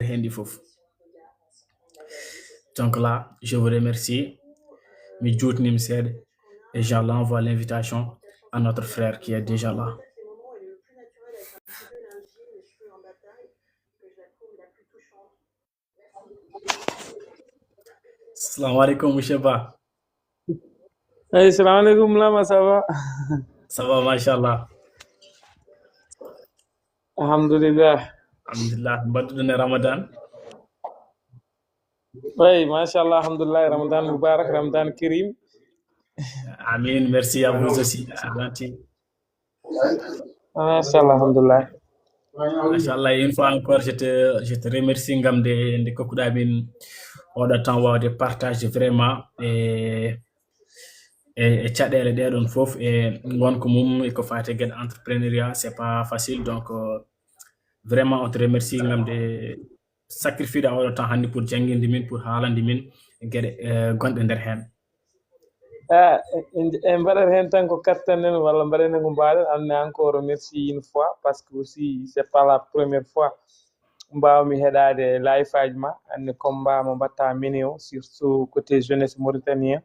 Hendi fof. Donc là, je vous remercie. Mi juutnim seeɗa et j'envoie l'invitation à notre frère qui est déjà là. Salam alaikum, monsieur Ba. Hey, salam alaikum, Lama, ça va? Ça va, machallah. Alhamdulillah. Alhamdulillah. Badou Ramadan. Oui, machallah, alhamdulillah, Ramadan Mubarak, Ramadan Kirim. Amin, merci à vous aussi. C'est gentil. Machallah, alhamdulillah. Machallah, une fois encore, je te remercie ngam de kokkuɗa min oɗo temps wawde partage vraiment e caɗele ɗeɗon fof e gonko mum e ko fate gueɗe entrepreneuriat c'est pas facile donc vraiment on te remercie ngam de sacrifice oɗo temps hannde pour jangguinde min pour haalande min gueɗe gonɗe nder hen En mbaɗat hen tan ko kattanen walla mbaɗen hen ko mbaɗen anne encore merci une fois parce que aussi c'est pas la première fois mbawmi heɗade live aji ma anne combat mo mbatta mini o surtout côté jeunesse mauritanien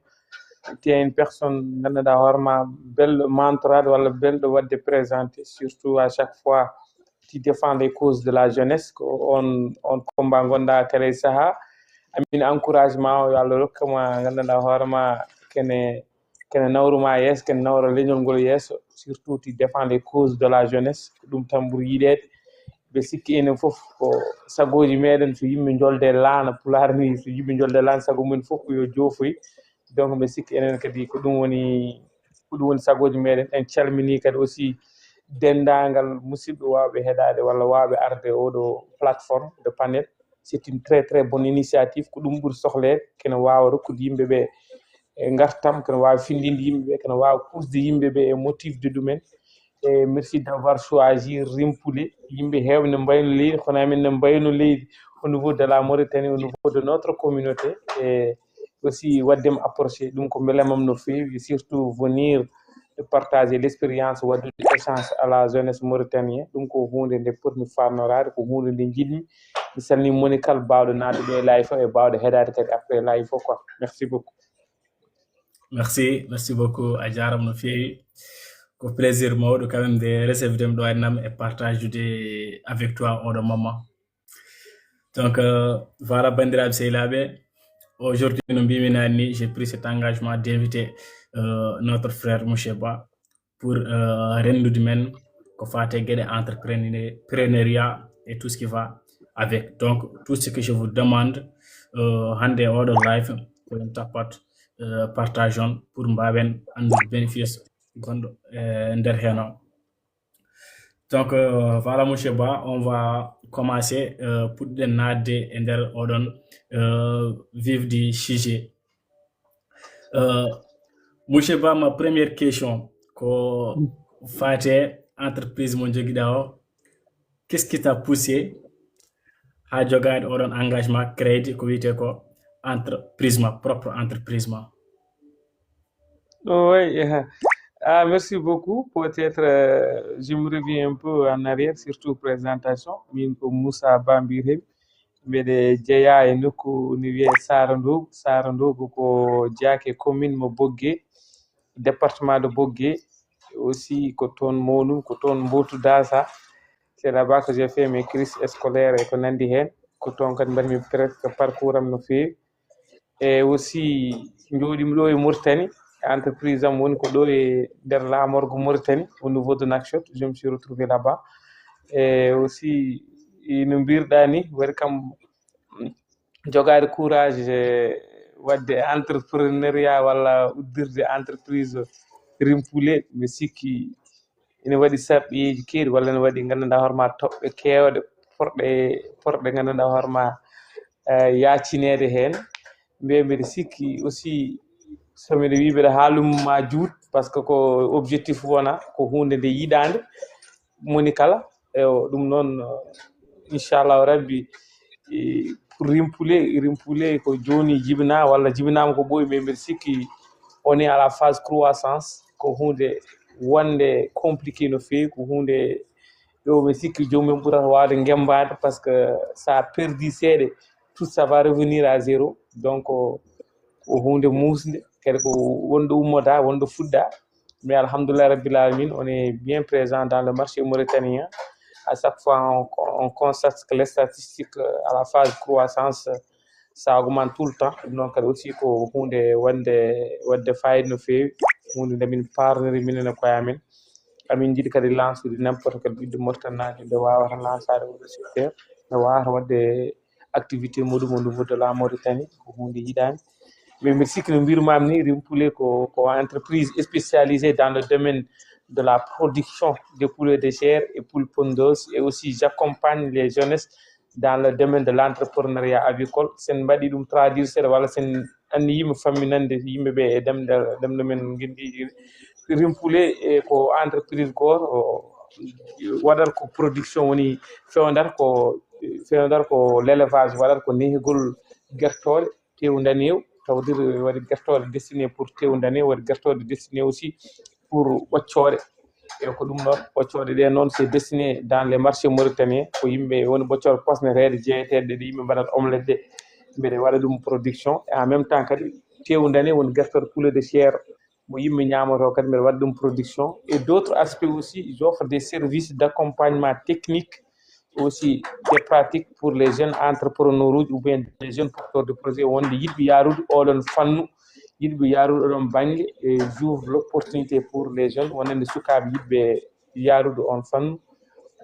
tu es une personne ganduɗa hoorema belɗo mentorade walla belɗo wadde présenté surtout à chaque fois tu défends les causes de la jeunesse ko on combat gonɗa kala e saaha amin encouragement o yo Allah rokkama ganduɗa hoorema kene nawruma yeeso kene nawra leñol ngol yeeso surtout tu défends les causes de la jeunesse ko ɗum tan ɓuuri yiɗede ɓe sikki enen fof ko sagoji meɗen so yimɓe jolde laana pulaar ni so yimɓe jolde laana sago mumen fof ko yo joofoy donc ɓe sikki enen kadi ko ɗum woni sagoji meɗen en calmini kadi aussi dendagal musidɓe wawɓe heɗade walla wawɓe arde oɗo plateforme de panel c'est une très très bonne initiative ko ɗum ɓuuri sohlede kene wawa rokkude yimɓeɓe e gartam kene wawi findinde yimɓeɓe kene wawa kusde yimɓeɓe e motivde ɗumen et merci d'avoir choisi Rimpoulé yimɓe hewɓe ne mbayno leydi kono amin ne mbayno leydi au niveau de la Mauritanie au niveau de notre communauté et aussi waddem approché ɗum ko belamam no fewi surtout venir de partager l'expérience waddude échange à la jeunesse mauritanienne ɗum ko hunde nde potmi farnorade ko hunde nde jiɗmi mi salni moni kala bawɗo nadde ɗo e live o e bawɗo heɗade kadi après live o quoi merci beaucoup merci beaucoup a jarama no fewi ko plaisir mawɗo quand même de recevoir ɗo ennam et partage avec toi oɗo moment donc voilà bandiraɓe sehilaɓe aujourd'hui no mbimi nani ni j'ai pris cet engagement d'inviter notre frère monsieur Ba pour rendude men ko fate gueɗe entrepreneuriat et tout ce qui va avec donc tout ce que je vous demande hande oɗo live koyen tappat partage on pour mbawen andude bénéfice gonɗo nder hen o donc voilà monsieur Ba on va commencer puɗɗen nadde e nder oɗon vif du sujet monsieur Ba ma première question ko fate entreprise mo joguiɗa o qu'est-ce qui t'a poussé ha jogade oɗon engagement crédit ko wiyete ko entreprise ma propre entreprise ma oui merci beaucoup peut-être je me reviens un peu en arrière surtout présentation min ko Moussa Bambir mbeɗe jeeya e nokku no wiye Sarandogo ko Diaké commune mo Bogué département de Bogué aussi ko toon Monum ko toon Mbotou Dassa c'est là-bas que j'ai fait mes crises scolaires et ko nandi hen ko toon kadi mbaɗmi presque parcours am no fewi et aussi jooɗimi ɗo e Mauritanie entreprise am woni ko ɗo e nder lamorgo Mauritanie au niveau de Nouakchott je me suis retrouvé là-bas et aussi no mbirɗa ni waɗi kam jogade courage wadde entrepreneuriat walla uddirde entreprise Rimpoulé mi sikki ina waɗi saɓɓiyeji keeɗi walla ne waɗi ganduɗa hoorema toɓɓe kewɗe porɗe ganduɗa hoorema yacinede hen mbiɗa sikki aussi somiɗa wi mbiɗa haalumma juut par ce que ko objectif wona ko hunde nde yiɗande moni kala ɗum noon inchallahu rabbi pour Rimpoulé ko joni jibina walla jibinama ko ɓooyi mais mbiɗa sikki on est à la phase croissance ko hunde wonde compliqué no fewi ko hunde yo mi sikki jomum ɓurata wawde ngembade par ce que ça a perdu seeɗe tout ça va revenir à zéro donc ko hunde musde kadi ko wonɗo ummoda wonɗo fuɗɗa mais alhamdoulilah rabbil alamin on est bien présent dans le marché mauritanien à chaque fois on constate que les statistiques à la phase croissance ça augmente tout le temps donc kadi aussi ko hunde wadde fayida no fewi hunde nde min parniri minen e koye amin jiiɗi kadi lancude n'importe quel ɓiɗɗo mortannajo nde wawata lancade oɗo secteur nde wawata wadde activité muɗum au niveau de la Mauritanie ko hunde yiɗami mais mbiɗa sikki no mbirumami ni Rimpoulet ko entreprise spécialisée dans le domaine de la production de poulets de chair et poules pondeuses et aussi j'accompagne les jeunesses dans le domaine de l'entrepreneuriat avicole sen mbaɗi ɗum traduire seeɗa walla sen anni yimɓe famminande yimɓeɓe e demɗe men guendiɗi Rimpoulet ko entreprise goto waɗata ko production woni fewnata ko l'élevage waɗata ko nehigol guertoɗe tewndanew ça veut dire waɗi guertoɗe destiné pour tewndanew waɗi guertoɗe destiné aussi pour ɓoccode e ko ɗum ɗon ɓoccode ɗe noon c'est destiné dans les marchés mauritaniens ko yimɓe woni ɓoccode posneteɗe jeeyeteɗe ɗe yimɓe mbaɗata omelette ɗe mbiɗa waɗa ɗum production et en même temps kadi tewndane woni guertoɗe poulet de chair mo yimɓe ñamoto kadi mbiɗa waɗa ɗum production et d'autres aspects aussi j'offre des services d'accompagnement technique aussi des pratiques pour les jeunes entrepreneurs ou bien les jeunes porteurs de projet wonde yiɗɓe yarude oɗon fannu yiɗɓe yarude oɗon banggue et j'ouvre l'opportunité pour les jeunes wonande sukaɓe yiɗɓe yarude on fannu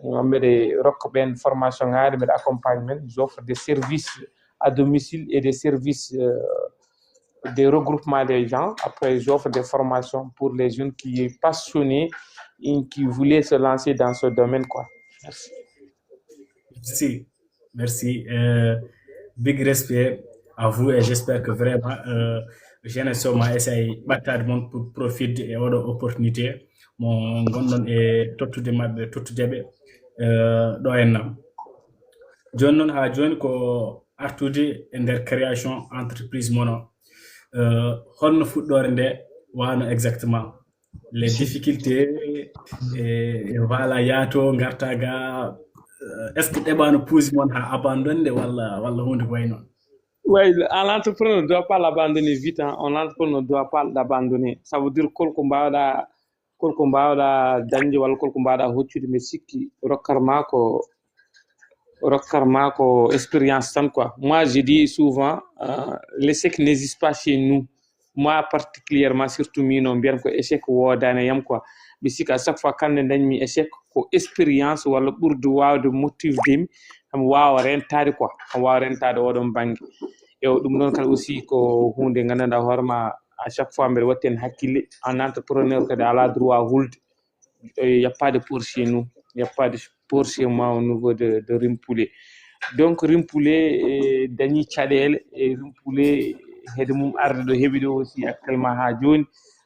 mbeɗe rokka ɓen formation ŋaɗe mbeɗe accompagne men j'offre des services à domicile et des services des regroupements des gens. Après, j'offre des formations pour les jeunes qui sont passionnés et qui voulaient se lancer dans ce domaine, quoi. Merci. Merci. Big respect à vous et j'espère que vraiment jeunesse o ma essaye ɓattade moon pour profitde e oɗo opportunité mo gonɗon e tottude maɓɓe tottudeɓe ɗo hennam joni noon ha joni ko artude e nder création entreprise moon o holno fuɗɗore nde wano exactement les difficultés et voilà yaato garta ga est ce que ɗeɓano puusi moon ha abandonde walla hunde ko way noon. Oui, l'entrepreneur ne doit pas l'abandonner vite. Hein. L'entrepreneur ne doit pas l'abandonner. Ça veut dire kolko mbawɗa dañde walla kolko mbawɗa hoccude mais sikki rokkarma ko expérience tan quoi. Moi je dis souvent l'échec n'existe pas chez nous. Moi particulièrement surtout mino mbiyata ko échec wodani yam quoi. Mi sikki à chaque fois kamnde dañmi échec ko expérience walla ɓurde wawde motivdemi kam wawa rentade quoi kam wawa rentade oɗon banggue e ɗum noon kadi aussi ko hunde gandanɗa hoorema à chaque fois mbeɗa watti hen hakkille en entrepreneur kadi ala droit hulde y a pas de pour chez nous y a pas de pour chez moi au niveau de Rimpoulet donc Rimpoulet dañi caɗele e Rimpoulet heede mum arde ɗo heeɓi ɗo aussi actuellement ha joni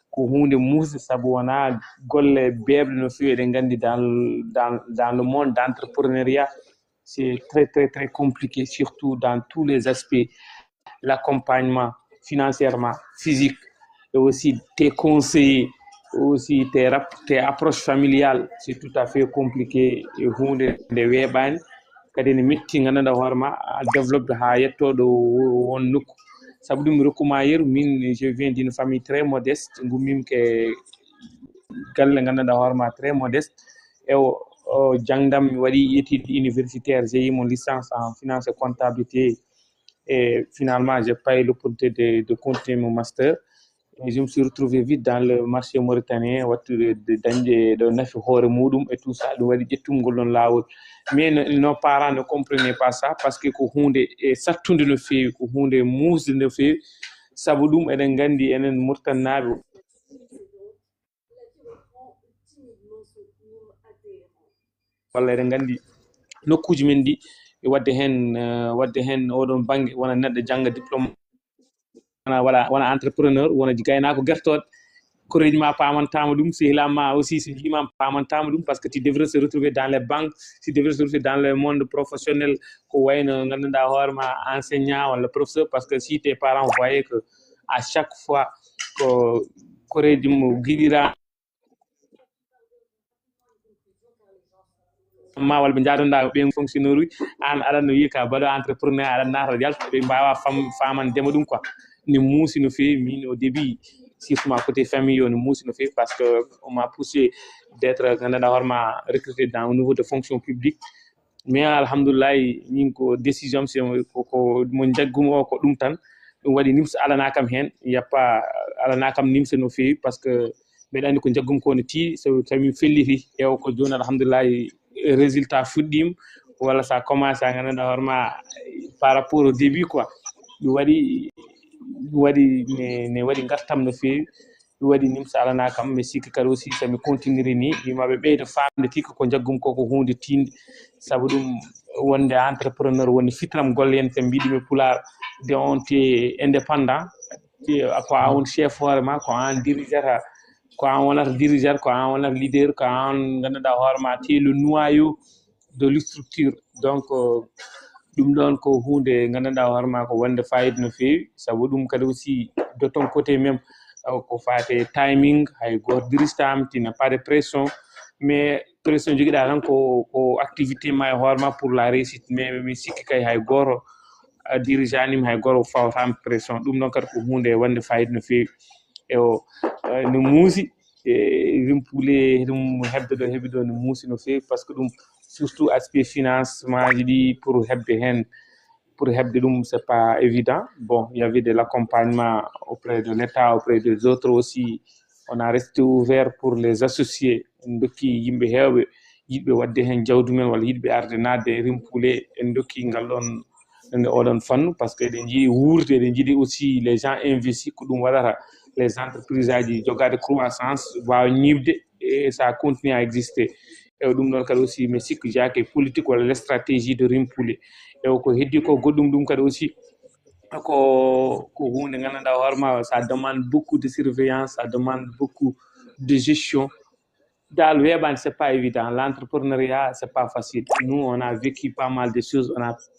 ko hunde musde saabu wona golle beɓɗe no fewi eɗen gandi dans le monde d'entrepreneuriat c'est très très très compliqué surtout dans tous les aspects l'accompagnement financièrement physique et aussi tes conseillers aussi tes approches familiales c'est tout à fait compliqué e hunde nde weeɓani kadi ne metti gandanɗa hoorema a développe ha yettoɗo won nokku saabu ɗum mi rokkuma yeru min je viens d'une famille très modeste gummimi ke galle gandanɗa hoorema très modeste e o jangdam mi waɗi étude universitaire j'ai eu mon licence en finance et comptabilité et finalement j'ai pas eu l'opportunité de continuer mon master et je me suis retrouvé vite dans le marché mauritanien wattude dañde ɗo nafi hoore muɗum et tout ça ɗum waɗi ƴettugol ɗon lawol mais nos parents ne comprenaient pas ça parce que ko hunde e sattude no fewi ko hunde musde no fewi saabu ɗum eɗen gandi enen murtannaɓe walla eɗen gandi nokkuji men ɗi wadde hen oɗon banggue wona neɗɗo jangga diplôme wona entrepreneur wona gaynako guertoɗe koreji ma pamantama ɗum sehilama aussi so jiimama pamantama ɗum par ce que tu devrais se retrouver dans les banques tu devrais se retrouver dans le monde professionnel ko wayno gandanɗa hoorema enseignant walla professeur parce que si tes parents voyaient que à chaque fois ko koreji mo guiɗira ma wala ɓe jaatonda ɓen fonctionnaire uji an aɗanno wiya ka baɗo entrepreneur aɗa naata yalta ɓe mbawa famandema ɗum quoi ne muusi no feewi min au début surtout côté famille o ne muusi no feewi par ce que on m'a poussé d'être gandanɗa hoorema recruté dans au niveau de fonction publique mais alhamdoulillahi min ko décision ko mo jaggumi o ko ɗum tan ɗum waɗi nimsa alana kam hen yappa alana kam nimsa no feewi par ce que mbeɗa andi ko jaggumi ko no tiiɗi so tawi min felliti ƴeewa ko joni alhamdoulillahi résultat fuɗɗima walla sa commencé a gandanɗa hoorema par rapport au début quoi ɗum waɗi ne waɗi gartam no feewi ɗum waɗi nimsa alana kam mi sikki kadi aussi somi continuer ni wimaɓe ɓeyda famde tikka ko jaggumi ko ko hunde tinde saabu ɗum wonde entrepreneur woni fitram golle en ɓe mbiɗumi pular de on te indépendant ko an chef hoorema ko an dirigeata ko an wonata dirigeant ko an wonata leader ko an gandanɗa hoorema te le noyau de l' structure donc ɗum ɗon ko hunde gandanɗa hoorema ko wonde fayida no feewi saabu ɗum kadi aussi de ton côté même ko fate timing hay goto dirijtama tu n'as pas de pression mais pression joguiɗa tan ko activité ma e hoorema pour la réussite mais mi sikki kay hay goto dirigeanima hay goto fawtama pression ɗum ɗon kadi ko hunde wonde fayida no feewi e o no muusi rimpule ɗum hebde ɗo heeɓi ɗo no muusi no feewi par ce que ɗum surtout aspect financement ji ɗi pour hebde hen pour hebde ɗum c'est pas évident bon il y avait de l'accompagnement auprès de l'État auprès des autres aussi on a resté ouvert pour les associés en dokki yimɓe heewɓe yiɗɓe wadde hen jawdi men walla yiɗɓe arde nadde e rimpule en dokki ngal ɗon oɗon fannu par ce que eɗen jiiɗi wuurde eɗen jiiɗi aussi les gens investis ko ɗum waɗata les entreprises aji jogade croissance wawa ñibde et ça continue à exister e ɗum ɗon kadi aussi mi sikku jaake politique walla les stratégies de rimpule e ko heddi ko goɗɗum ɗum kadi aussi ko hunde gandanɗa hoorema ça demande beaucoup de surveillance ça demande beaucoup de gestion dans le web c'est pas évident l'entrepreneuriat c'est pas facile nous on a vécu pas mal de choses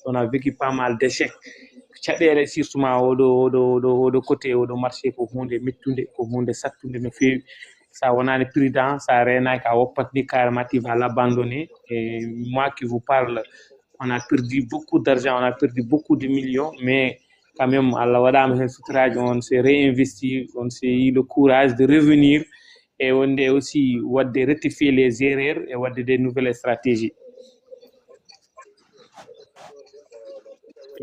on a vécu pas mal d'échecs caɗele surtout ma oɗo côté oɗo marché ko hunde mettude ko hunde sattude no feewi sa wonani prudent sa renaki a woppat ni carrément tu vas l'abandonner et moi qui vous parle on a perdu beaucoup d'argent on a perdu beaucoup de millions mais quand même Allah waɗama hen suturaji on s'est réinvesti on s'est eu le courage de revenir et on est aussi wadde rectifier les erreurs et wadde des nouvelles stratégies.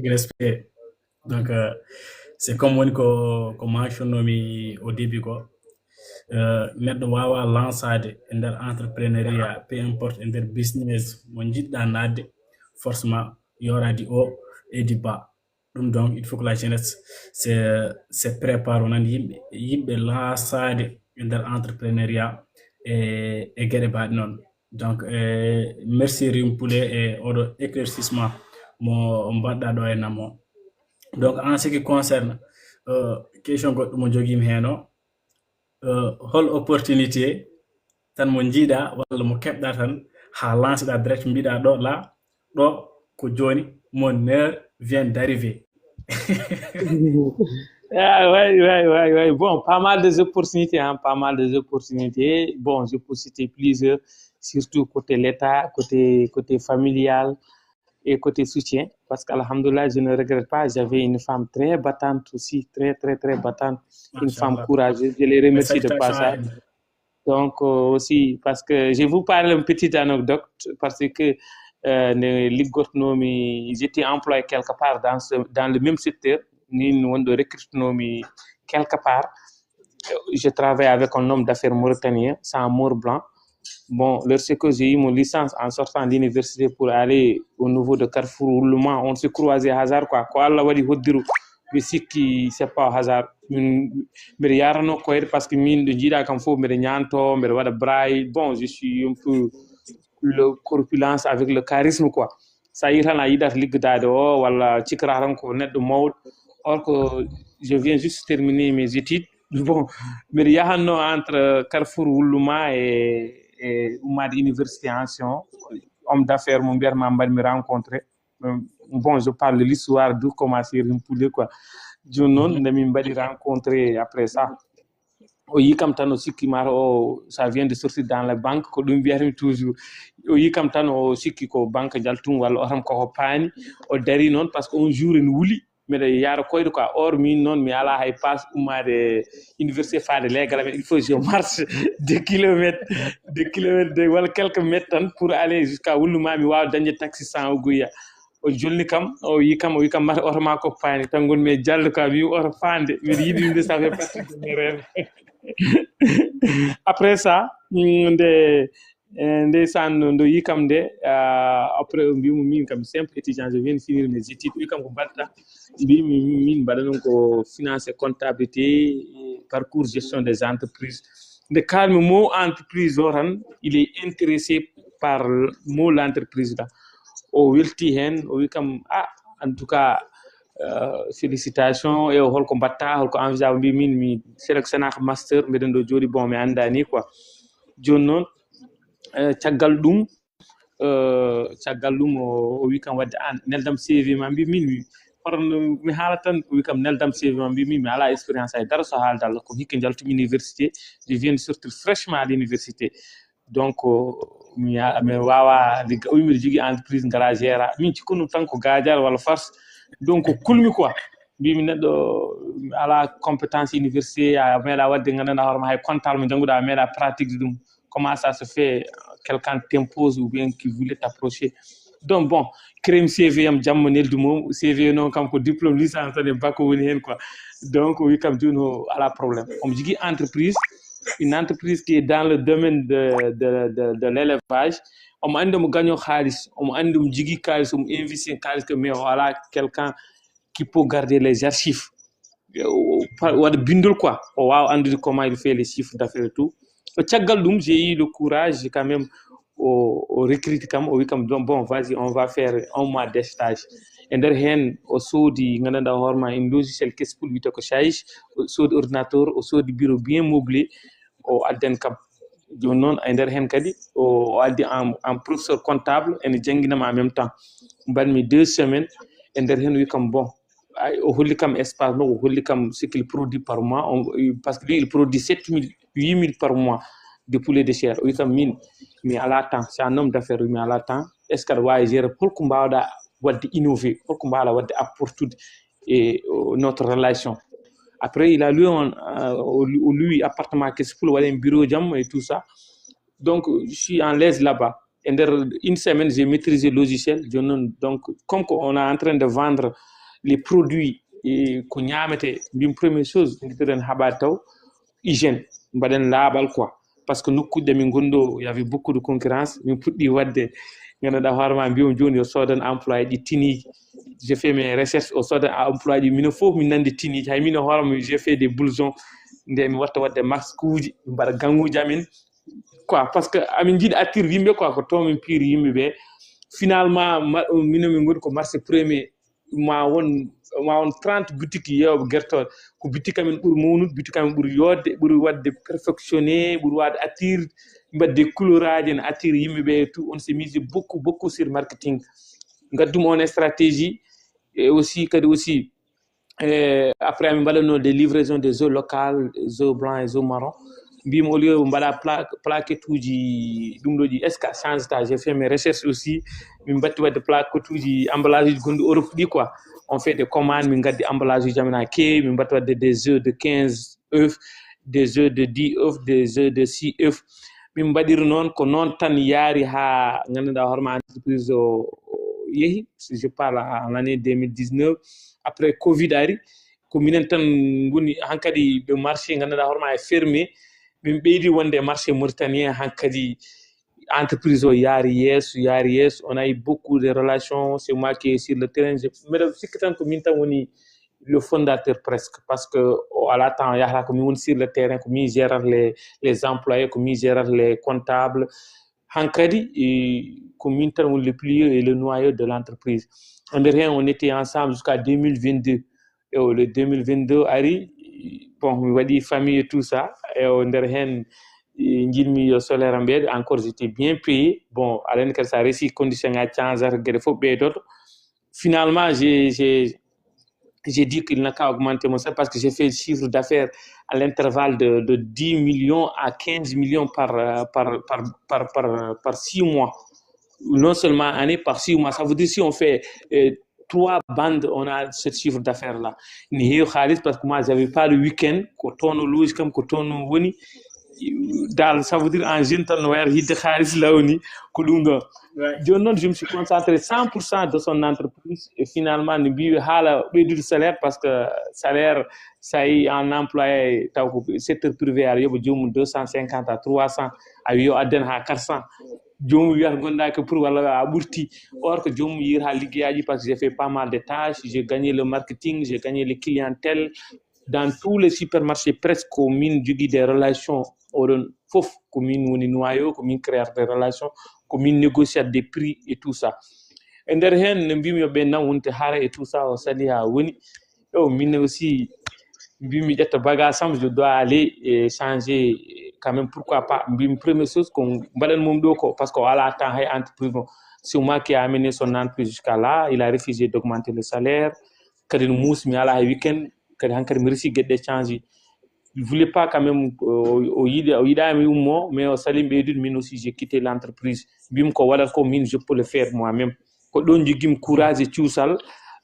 Respect. Donc c'est comme woni ko mentionnomi au début ko neɗɗo wawa lançade e nder entrepreneuriat peu importe e nder business mo jiɗɗa nadde forcément yoradi haut et du bas ɗum donc il faut que la jeunesse se prépare onan yimɓe lançade e nder entrepreneuriat e gueɗe mbaɗe noon donc merci Rimpule e oɗo éclaircissement mo mbaɗɗa ɗo e namo donc en ce qui concerne question goɗɗo mo joguimi hen o hol opportunité tan mo jiiɗa walla mo keɓɗa tan ha lanceɗa direct mbiɗa ɗo là ɗo ko joni mon heure vient d'arriver. Ouais. Bon, pas mal d'opportunités, hein, pas mal d'opportunités. Bon, je peux citer plusieurs, surtout côté l'État, côté familial et côté soutien. Parce qu'alhamdoulilah, je ne regrette pas. J'avais une femme très battante aussi, très battante, une femme courageuse. Je les remercie de passage. Donc aussi, parce que je vous parle une petite anecdote, parce que j'étais employé quelque part dans le même secteur. Nous de recrutement quelque part. Je travaille avec un homme d'affaires mauritanien, c'est un Maure blanc. Bon, lorsque j'ai eu mon licence en sortant de l'université pour aller au niveau de Carrefour Oulouman, on s'est croisé hasard quoi. Quoi Allah wadi hodiru, mais si qui c'est pas hasard. Mais yarano quoi parce que mine de jida comme faut mais nyanto, mais wada braille. Bon, je suis un peu le corpulence avec le charisme quoi. Ça ira na yida ligdade o wala cikraran ko neddo mawd. Or que je viens juste terminer mes études. Bon, mais il y a entre Carrefour Oulouma et Oumad Université en Sion, homme d'affaires, mon père m'a rencontré. Bon, je parle de l'histoire d'où commencer Rimpule quoi. Je n'ai pas rencontré après ça. o yi kam tan o sikki mata o ça vient de sortir dans la banque ko ɗum mbiyatami toujours o yi kam tan o sikki ko banque jaltum walla o tan koko paani o dari noon par ce que on jour ene wuli mbeɗa yaara koyɗe quoi or min noon mi ala hay passe ummade université faade leegal men il faut je marche 2 kilomètres walla quelques mètres tan pour aller jusqu'à wulluma mi wawa dañde taxi sans o goyya o jolni kam o wi kam mata oto ma ko paani tan gonmi e jalde quoi mi oto faande mbiɗa yiɗi ɗum de ça fait partie de mes rêves après ça ndeysaan ndo yi kam nde après o mbimo min kam simple étudiant je viens de finir mes études wi kam ko mbaɗata mbimi min mbaɗa noon ko finance comptabilité parcours gestion des entreprises nde kalmi mo entreprise o tan il est intéressé par mo l'entreprise là o welti hen o wi kam en tout cas félicitations e holko mbatta holko envisage mbi min mi sélectionnaka master mbeɗen ɗo jooɗi bon mi andani quoi joni noon caggal ɗum o wi kam wadde an neldam CV ma mbi min hono mi haala tan o wi kam neldam CV ma mbi min mi ala expérience haydara so haaldal ko hikka jaltumi université je viens de sortir fraîchement à l'université donc mi wawa ligga o wi mbiɗa jogui entreprise ngara géra min cikkuno tan ko gadial walla farce donc kulmi quoi mbimi neɗɗo ala compétence université a meeɗa wadde gandanɗa hoorema hay comptable mo jannguɗa a meeɗa pratique ɗum comment ça se fait quelqu'un t'impose ou bien qui voulait t'approcher donc bon crémi CV yam jamma neldu mom CV noon kam ko diplôme licence tan e bac woni hen quoi donc wi kam joni o ala problème omo jogui entreprise une entreprise qui est dans le domaine de l'élevage omo andi omo gaño xaalis omo andi omo jogui kalis omo investir kalis que mais o ala quelqu'un qui peut garder les archives waɗa bindol quoi o wawa andude comment il fait les chiffres d'affaires et tout o caggal ɗum j'ai eu le courage quand même o recrute kam o wi kam bon vas-y on va faire 1 mois de stage e nder hen o soodi gandanɗa hoorema une logiciel kespul wiyete ko Sage o soodi ordinateur o soodi bureau bien meublé o adden kam joni noon e nder hen kadi o addi en professeur comptable ene jangguinama en même temps mbanmi 2 semaines e nder hen wi kam bon o holli kam espace no o holli kam ce qu'il produit par mois parce que lui il produit 7 000 8 000 par mois de poulet de chair o wi kam min mi ala temps c'est un homme d'affaires mi ala temps est ce que aɗa wawi gérer holko mbawɗa wadde innové holko mbawɗa wadde apportude et notre relation après il a loué appartement Kespul waɗi bureau jam et tout ça donc je suis en l'aise là-bas et dans une semaine j'ai maîtrisé le logiciel donc comme on est en train de vendre les produits et ko ñamete mbim première chose ngiɗen haɓade taw hygiène mbaɗen laaɓal quoi parce que nokkuɗe min gonɗo il y avait beaucoup de concurrence min puɗɗi wadde gandanɗa hoorema mbiyom joni yo soodan employé ɗi tiniji j'ai fait mes recherches o soodan employé ɗi minen fof min nandi tiniji hay min hoorema j'ai fait des blousons nde mi watta wadde masque uji mi mbaɗa ganguji amin quoi parce que amin jiiɗi attire yimɓe quoi ko to min piiri yimɓeɓe finalement minen min goni ko marché premier ma won 30 boutique yewɓe guertoɗe ko boutique amen ɓuuri mawnude boutique amen ɓuuri yodde ɓuuri wadde perfectionné ɓuuri wadde attire mbadde couleur aji ne attire yimɓeɓe tout on s'est misé beaucoup sur marketing gaddum on stratégie et aussi kadi aussi après amin mbaɗanno des livraisons des œufs locales des œufs blancs et œufs marrons mbimo au lieu mbaɗa plaquette uji ɗum ɗo ɗi est ce que change ta j'ai fait mes recherches aussi min batti wadde plaquette uji emballage uji gonɗi Europe ɗi quoi on fait des commandes min gaddi emballage uji amen ha keewi min batti wadde des œufs de 15 œufs des œufs de 10 œufs des œufs de 6 œufs min mbaɗiri noon ko noon tan yaari ha gandanɗa hoorema entreprise o yeehi je parle en l'année 2019 après covid ari ko minen tan goni hankadi ɓe marché gandanɗa hoorema e fermé min ɓeydi wonde e marché mauritanien hankadi entreprise o yaari yeeso on a eu beaucoup de relations c'est moi qui est sur le terrain mbeɗa sikki tan ko min tan woni le fondateur presque parce que à la temps yahata ko min woni sur le terrain ko min gérant les employés ko min gérant les comptables hankadi ko min tan woni le plieux et le noyau de l'entreprise nder hen on était ensemble jusqu'à 2022 et le 2022 ari bon mi waɗi famille et tout ça et nder hen jinmi yo solaire am ɓeeɗo encore j'étais bien payé bon alani kadi sa réussi condition ngaji changeata gueɗe fof ɓeydoto finalement j'ai j'ai dit qu'il n'a qu'à augmenter mon salaire parce que j'ai fait le chiffre d'affaires à l'intervalle de 10 millions à 15 millions par 6 mois. Non seulement année, par 6 mois. Ça veut dire si on fait 3 bandes, on a ce chiffre d'affaires-là. Parce que moi, je n'avais pas le week-end, comme ça veut dire en jeune temps, je me suis concentré 100% de son entreprise et finalement, le salaire parce que salaire, ça y est, en employé, secteur privé, il y a 250 à 300, il y a 400. Or que parce que j'ai fait pas mal de tâches, j'ai gagné le marketing, j'ai gagné les clientèles dans tous les supermarchés presque communes du des relations commune noyau commune créateur des relations commune négociate des prix et tout ça et derrière mbimi be na wonte hara et tout ça au sali ha woni mine aussi mbimi jetta baga sam je dois aller et changer quand même pourquoi pas mbimi première chose qu'on balan mom do ko parce que wala temps hay entreprise c'est moi qui a amené son entreprise jusqu'à là il a refusé d'augmenter le salaire kadi mous mi ala week-end kadi hankadi mi resi guedde change il voulait pas quand même mais au salim bedul min aussi j'ai quitté l'entreprise bim ko wala ko min je peux le faire moi-même ko don jogim courage et tiusal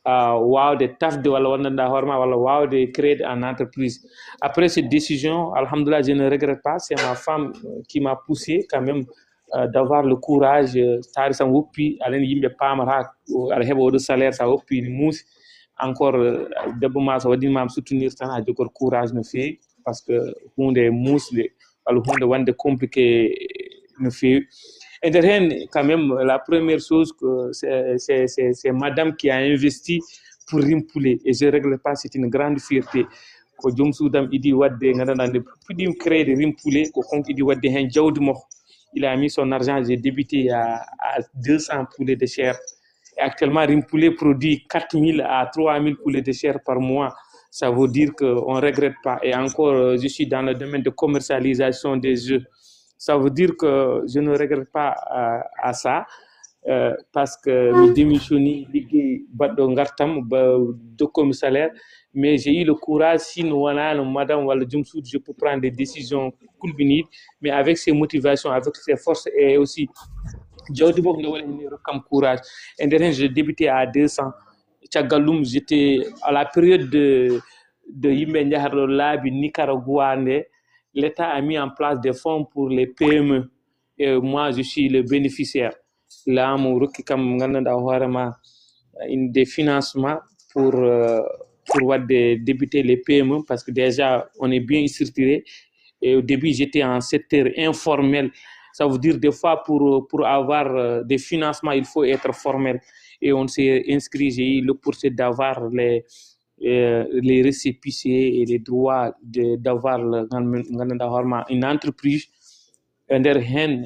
wawde tafde wala wonanda horma wala wawde créer en entreprise après cette décision alhamdoulilah je ne regrette pas c'est ma femme qui m'a poussé quand même d'avoir le courage tari sam woppi alen yimbe pamata ala hebo do salaire sa woppi ni musi encore debbo ma so wadi mam soutenir tan a jogor courage no fewi parce que hunde musde wala hunde wande compliqué no fewi et derhen quand même la première chose que c'est madame qui a investi pour Rimpoulé et je ne regrette pas c'est une grande fierté ko jom soudam idi wadde ngandande pudim créer de Rimpoulé ko konko idi wadde hen jawdi mo il a mis son argent j'ai débuté à 200 poulets de chair et actuellement Rimpoulé produit 4000 à 3000 poulets de chair par mois. Ça veut dire qu'on ne regrette pas. Et encore, je suis dans le domaine de commercialisation des œufs. Ça veut dire que je ne regrette pas à ça parce que je démissionné de comme salaire. Mais j'ai eu le courage, sinon, madame, je peux prendre des décisions mais avec ses motivations, avec ses forces et aussi comme courage. Et derrière, j'ai débuté à 200. J'étais à la période de Nicaragua. L'État a mis en place des fonds pour les PME. Et moi, je suis le bénéficiaire. Là, des financements pour débuter les PME parce que déjà, on est bien structuré. Et au début, j'étais en secteur informel. Ça veut dire des fois, pour avoir des financements, il faut être formel. Et on s'est inscrit, j'ai eu l'opportunité d'avoir les récépissés et les droits d'avoir une entreprise. Et derrière,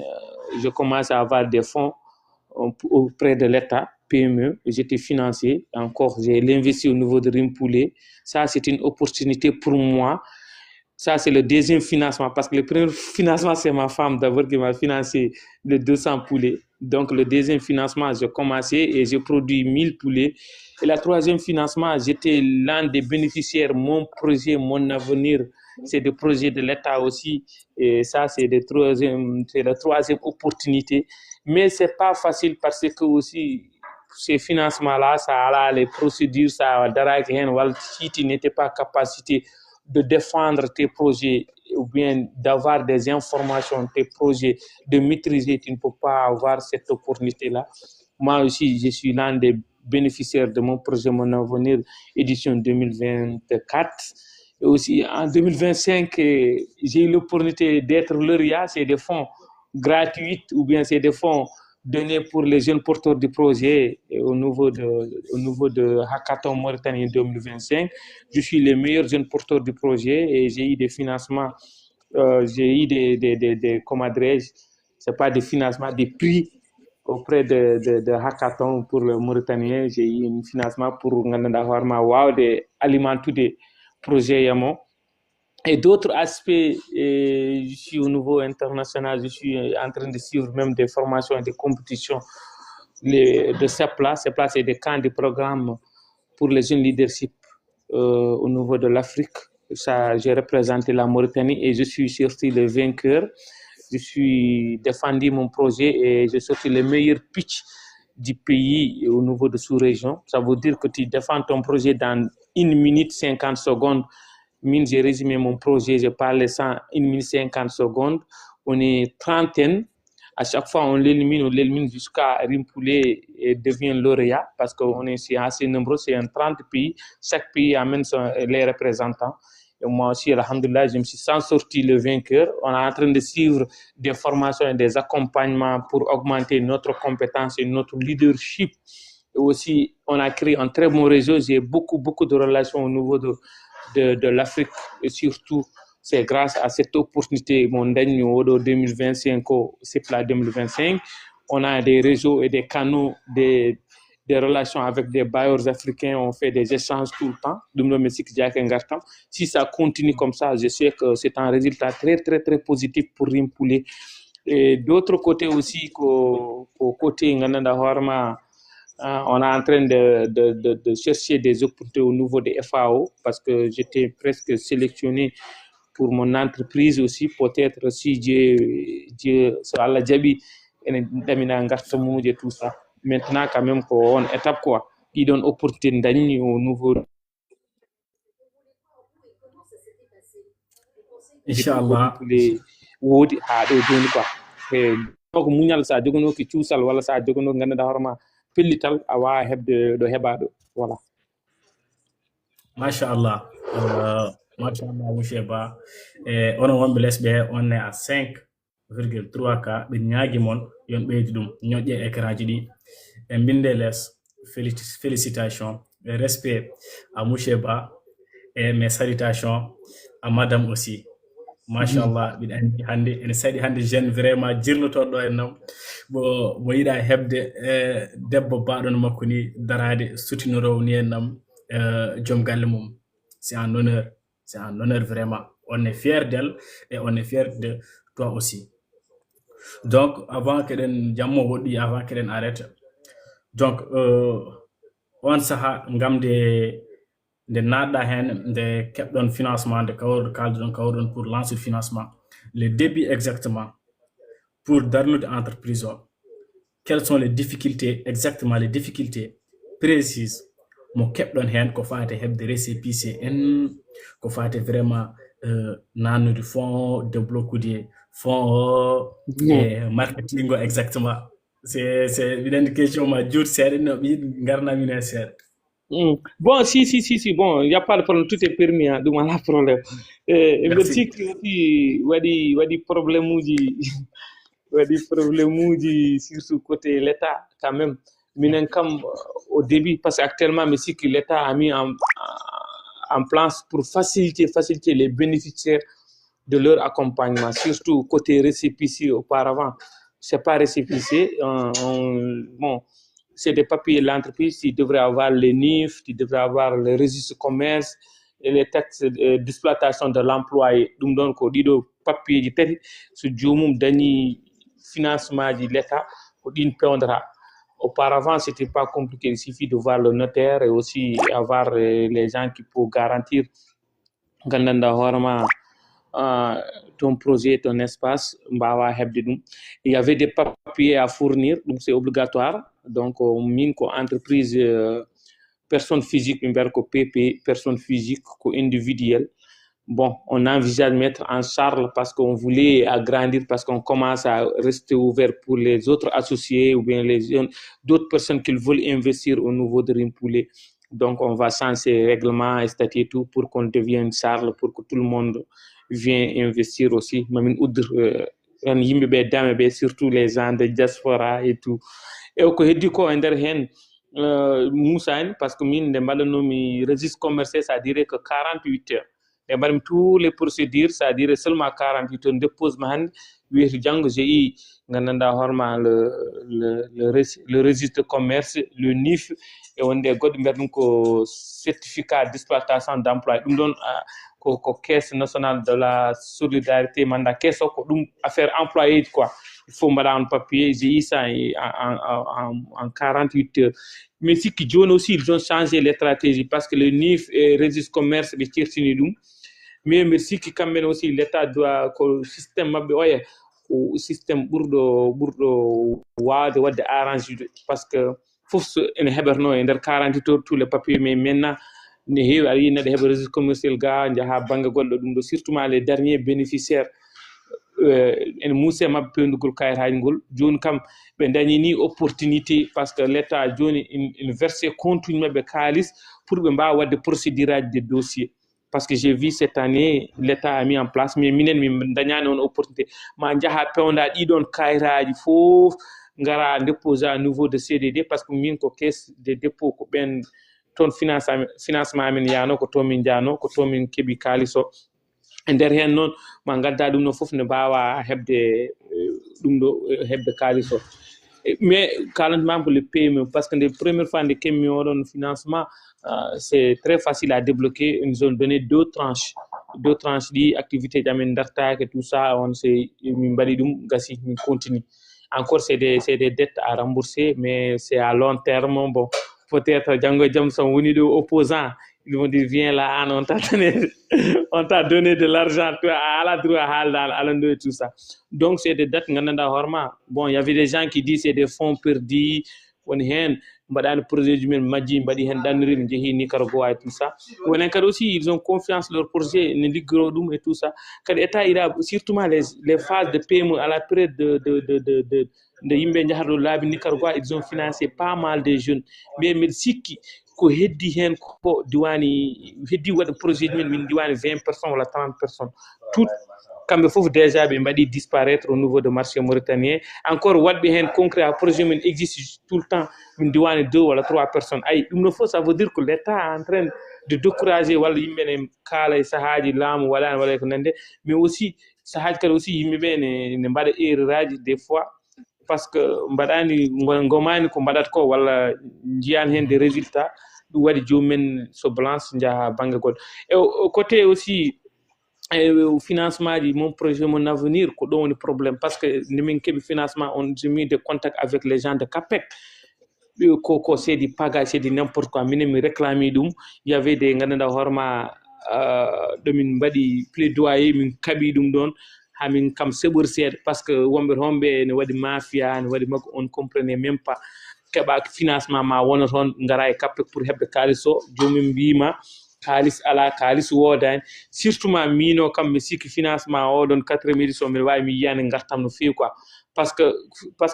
je commence à avoir des fonds auprès de l'État, PME. J'étais financé. Encore, j'ai investi au niveau de Rimpoulé. Ça, c'est une opportunité pour moi. Ça, c'est le deuxième financement parce que le premier financement, c'est ma femme d'abord qui m'a financé de 200 poulets. Donc, le deuxième financement, j'ai commencé et j'ai produit 1000 poulets. Et le troisième financement, j'étais l'un des bénéficiaires. Mon projet, mon avenir, c'est des projets de l'État aussi. Et ça, c'est la troisième opportunité. Mais ce n'est pas facile parce que aussi, ces financements-là, ça a les procédures, ça si tu n'étais pas capacité de défendre tes projets ou bien d'avoir des informations, tes projets, de maîtriser, tu ne peux pas avoir cette opportunité-là. Moi aussi, je suis l'un des bénéficiaires de mon projet Mon Avenir, édition 2024. Et aussi, en 2025, j'ai eu l'opportunité d'être lauréat. C'est des fonds gratuits ou bien c'est des fonds donnés pour les jeunes porteurs de projets au niveau de Hackathon Mauritanie 2025. Je suis le meilleur jeune porteur de projet et j'ai eu des financements, j'ai eu des comment dirais-je, c'est pas des financements, des prix auprès de Hackathon pour le Mauritanien. J'ai eu un financement pour alimenter des projets Yamon. Et d'autres aspects, je suis au niveau international, je suis en train de suivre même des formations et des compétitions de CEPLA. CEPLA, c'est des camps de programmes pour les jeunes leadership au niveau de l'Afrique. Ça, j'ai représenté la Mauritanie et je suis sorti le vainqueur. Je suis défendu mon projet et j'ai sorti le meilleur pitch du pays au niveau de sous-région. Ça veut dire que tu défends ton projet dans 1 minute 50 secondes. J'ai résumé mon projet, j'ai parlé sans 1 minute 50 secondes. On est trentaine. À chaque fois, on l'élimine jusqu'à Rimpoulé et devient lauréat parce qu'on est assez nombreux, c'est un 30 pays. Chaque pays amène les représentants. Et moi aussi, alhamdoulilah, je me suis sorti le vainqueur. On est en train de suivre des formations et des accompagnements pour augmenter notre compétence et notre leadership. Et aussi, on a créé un très bon réseau. J'ai beaucoup de relations au niveau de l'Afrique et surtout, c'est grâce à cette opportunité, mon dernier 2025, c'est la 2025. On a des réseaux et des canaux, des relations avec des bailleurs africains, on fait des échanges tout le temps. Si ça continue comme ça, je sais que c'est un résultat très positif pour Rimpoulé. Et d'autre côté aussi, côté Nganda Horma, on est en train de chercher des opportunités au niveau des FAO parce que j'étais presque sélectionné pour mon entreprise aussi. Peut-être si Dieu Allah Djabi et tout ça. Maintenant, quand même, on étape quoi. Qui donne opportunité au nouveau. Inch'Allah. Wodi ha do joni quoi. Donc muñal sa jogono ki ciusal wala sa jogono ganduɗa hoorema pellital a wawa hebde ɗo heɓa ɗo voilà. Machallah. Machallah, monsieur Ba. Onon wonɓe lesɓe on est à 5,3 cas ɓe ñaagui mon yon ɓeydi ɗum ñoƴƴe écran ji ɗi e binde less. Félicitations et respect à monsieur Ba et mes salutations à madame aussi. Machallah, biɗa andi hande ene saɗi hande jeune vraiment jirnotoɗo en nam mo yiɗa hebde debbo baɗono makko ni darade sutinorowo ni en nam joom galle mum. C'est un honneur vraiment. On est fier d'elle et on est fier de toi aussi. Donc avant que den jammo woɗɗi, avant que den arrête, donc on saha ngamde nde naɗɗa hen nde keɓɗon financement nde kalduɗon kawruɗon pour lancer le financement, le début exactement pour darnude entreprise o, quelles sont les difficultés exactement, les difficultés précises mo keɓɗon hen ko fate hebde récépissé en ko fate vraiment nanude fonds débloquer fonds et marketing o exactement. C'est une question ma jur seeɗa no ɓi garnami hen seeɗa. Bon, si, bon, il n'y a pas de problème, tout est permis, hein, donc pas de problème. Merci aussi, wadi problème sur côté l'État, quand même. Minen comme au début, parce qu'actuellement, mais si que l'État a mis en place pour faciliter les bénéficiaires de leur accompagnement, surtout côté récépissé auparavant. C'est pas récépissé, bon, c'est des papiers de l'entreprise, tu devrais avoir les NIF, tu devrais avoir le registre commerce et les taxes d'exploitation de l'employé. Donc, on papier du tête, ce jour dernier financement de l'État, on dit pondra. Auparavant, c'était pas compliqué, il suffit de voir le notaire et aussi avoir les gens qui peuvent garantir ton projet, ton espace. Il y avait des papiers à fournir, donc c'est obligatoire. Donc, mine entreprise, personne physique, PP, personne physique, individuelle. Bon, on envisage de mettre en charge parce qu'on voulait agrandir, parce qu'on commence à rester ouvert pour les autres associés ou bien d'autres personnes qui veulent investir au niveau de Rimpoulé. Donc, on va changer règlements et statuts tout pour qu'on devienne charge, pour que tout le monde vienne investir aussi. Surtout les gens de diaspora et tout. Et au cas du Moussa, parce que le registre commercial, ça dirait que 48 heures. Et même tous les procédures, ça dirait seulement 48 heures. Dépose le registre commerce, le NIF, et on a un certificat d'exploitation d'emploi. Nous donne caisse nationale de la solidarité, mandat caisse affaire employée quoi. il faut mbaɗa on papier. J'ai eu ça en 48 heures. Mais si qui John aussi, ils ont changé les stratégies parce que le NIF et registre commerce de Tirtinidum. Mais merci qui quand même aussi l'État doit que système mabbe oye ko système ɓurɗo wadde arrangé parce que fof so ene heɓerno e nder 48 heures tous les papiers. Mais maintenant ne heewi aɗa yi neɗɗo heɓa registre commercial ga jaha banggue goɗɗo ɗum ɗo surtout les derniers bénéficiaires ene muuse mabɓe pewndugol kayitaji ngol joni kam ɓe dañi ni opportunité parce que l'État joni ine verse compte uji mabɓe kalis pour ɓe mbawa wadde procédure aji de dossier. Parce que j'ai vu cette année l'État a mis en place mais minen min dañani on opportunité ma jaha pewnda ɗiɗon kayitaji fof ngara déposer à nouveau de CDD parce que min ko caisse de dépôt ko ɓen toon financement amen yano ko toon min jano ko toon min keeɓi kalis o e nder hen noon ma gadda ɗum no fof ne mbawa hebde ɗum ɗo hebde kalis o. Mais kalantemam ko le PME parce que les premières fois nde kemmi oɗon financement c'est très facile à débloquer. Ils nous ont donné deux tranches ɗi activité jamen dartake tout ça on c'est min mbaɗi ɗum gasi min continue encore c'est des dettes à rembourser mais c'est à long terme. Bon peut-être janggo e jaam son woni ɗo opposant ils vont dire viens là on t'a donné de l'argent toi à la droit à l'un et tout ça. Donc c'est des dettes gandanɗa horma. Bon il y avait des gens qui disent c'est des fonds perdus woni hen mbaɗani projet ji men majji mbaɗi hen ɗanniri jeehi Nicaragua et tout ça. Wonen kadi aussi ils ont confiance leur projet ne liggoro ɗum et tout ça kadi état ira surtout les phases de PME à la période de yimɓe jahaɗo laabi Nicaragua. Ils ont financé pas mal de jeunes mais mbiɗa sikki ko heddi hen ko diwani heddi waɗa projet ji men min diwani 20 personnes wala 30 personnes tout kamɓe fof déjà ɓe mbaɗi disparaître au niveau de marché mauritanien. Encore waɗɓe hen concret à projet men existe tout le temps min diwani 2 wala 3 personnes. Ayi ɗum no fof ça veut dire que l'État est en train de décourager walla yimɓe ne kaala e sahaji laamu waɗani waɗa ko nande mais aussi sahaji kadi aussi yimɓeɓe ne mbaɗa erreur aji des fois parce que mbaɗani gomani ko mbaɗata ko walla jiyani hen des résultats ɗum waɗi jomumen so balance jaha banggue goɗɗo. Et côté aussi financement ji mon projet mon avenir ko ɗon woni probléme parce que nde min keeɓi financement on j'ai mis de contact avec les gens de CAPEC ko c'est du pagage c'est du n'importe quoi minen mi réclami ɗum. Il y avait des gandanɗa hoorema ɗo min mbaɗi plaidoyer min kaɓi ɗum ɗon hamin kam seɓori seeɗa parce que wonɓe homɓe ne waɗi mafia ne waɗi makko on comprenait même pas keɓa financement ma wona toon ngara e CAPEC pour heɓde kalis o. Jomum mbima kalis ala kalis wodani surtout ma mino kam mi sikki financement oɗon 4e édition mbiɗa wawi mi yiyani gartam no fewi quoi parce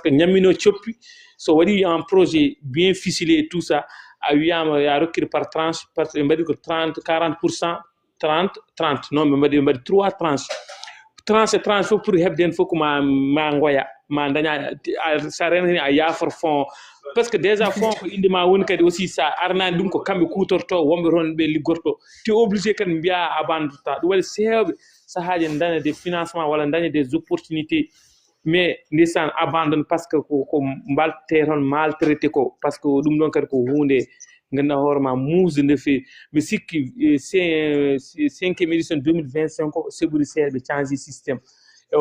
que ñammino coppi so waɗi un projet bien ficelé et tout ça a wiyama ya rokkir par tranche parce que ɓe mbaɗi ko 40% 30 non ɓe mbaɗi 3 tranche fof pour hebde hen fof ko ma goya ma daña sa renani a yafort fond parce que déjà fond ko inde ma woni kadi aussi sa arnani ɗum ko kamɓe kutorto wonɓe toon ɓe liggorto te obligé kadi mbiya abandota ɗum waɗi sewɓe sahaji daña des financements walla daña des opportunités mais ndeysaan abandonne parce que ko mbalte toon maltraité ko parce que ɗum ɗon kadi ko hunde ganduɗa hoorema muusde nde fewi. Mi sikki 5e édition 2025 ko seɓori seeɗa ɓe changi systéme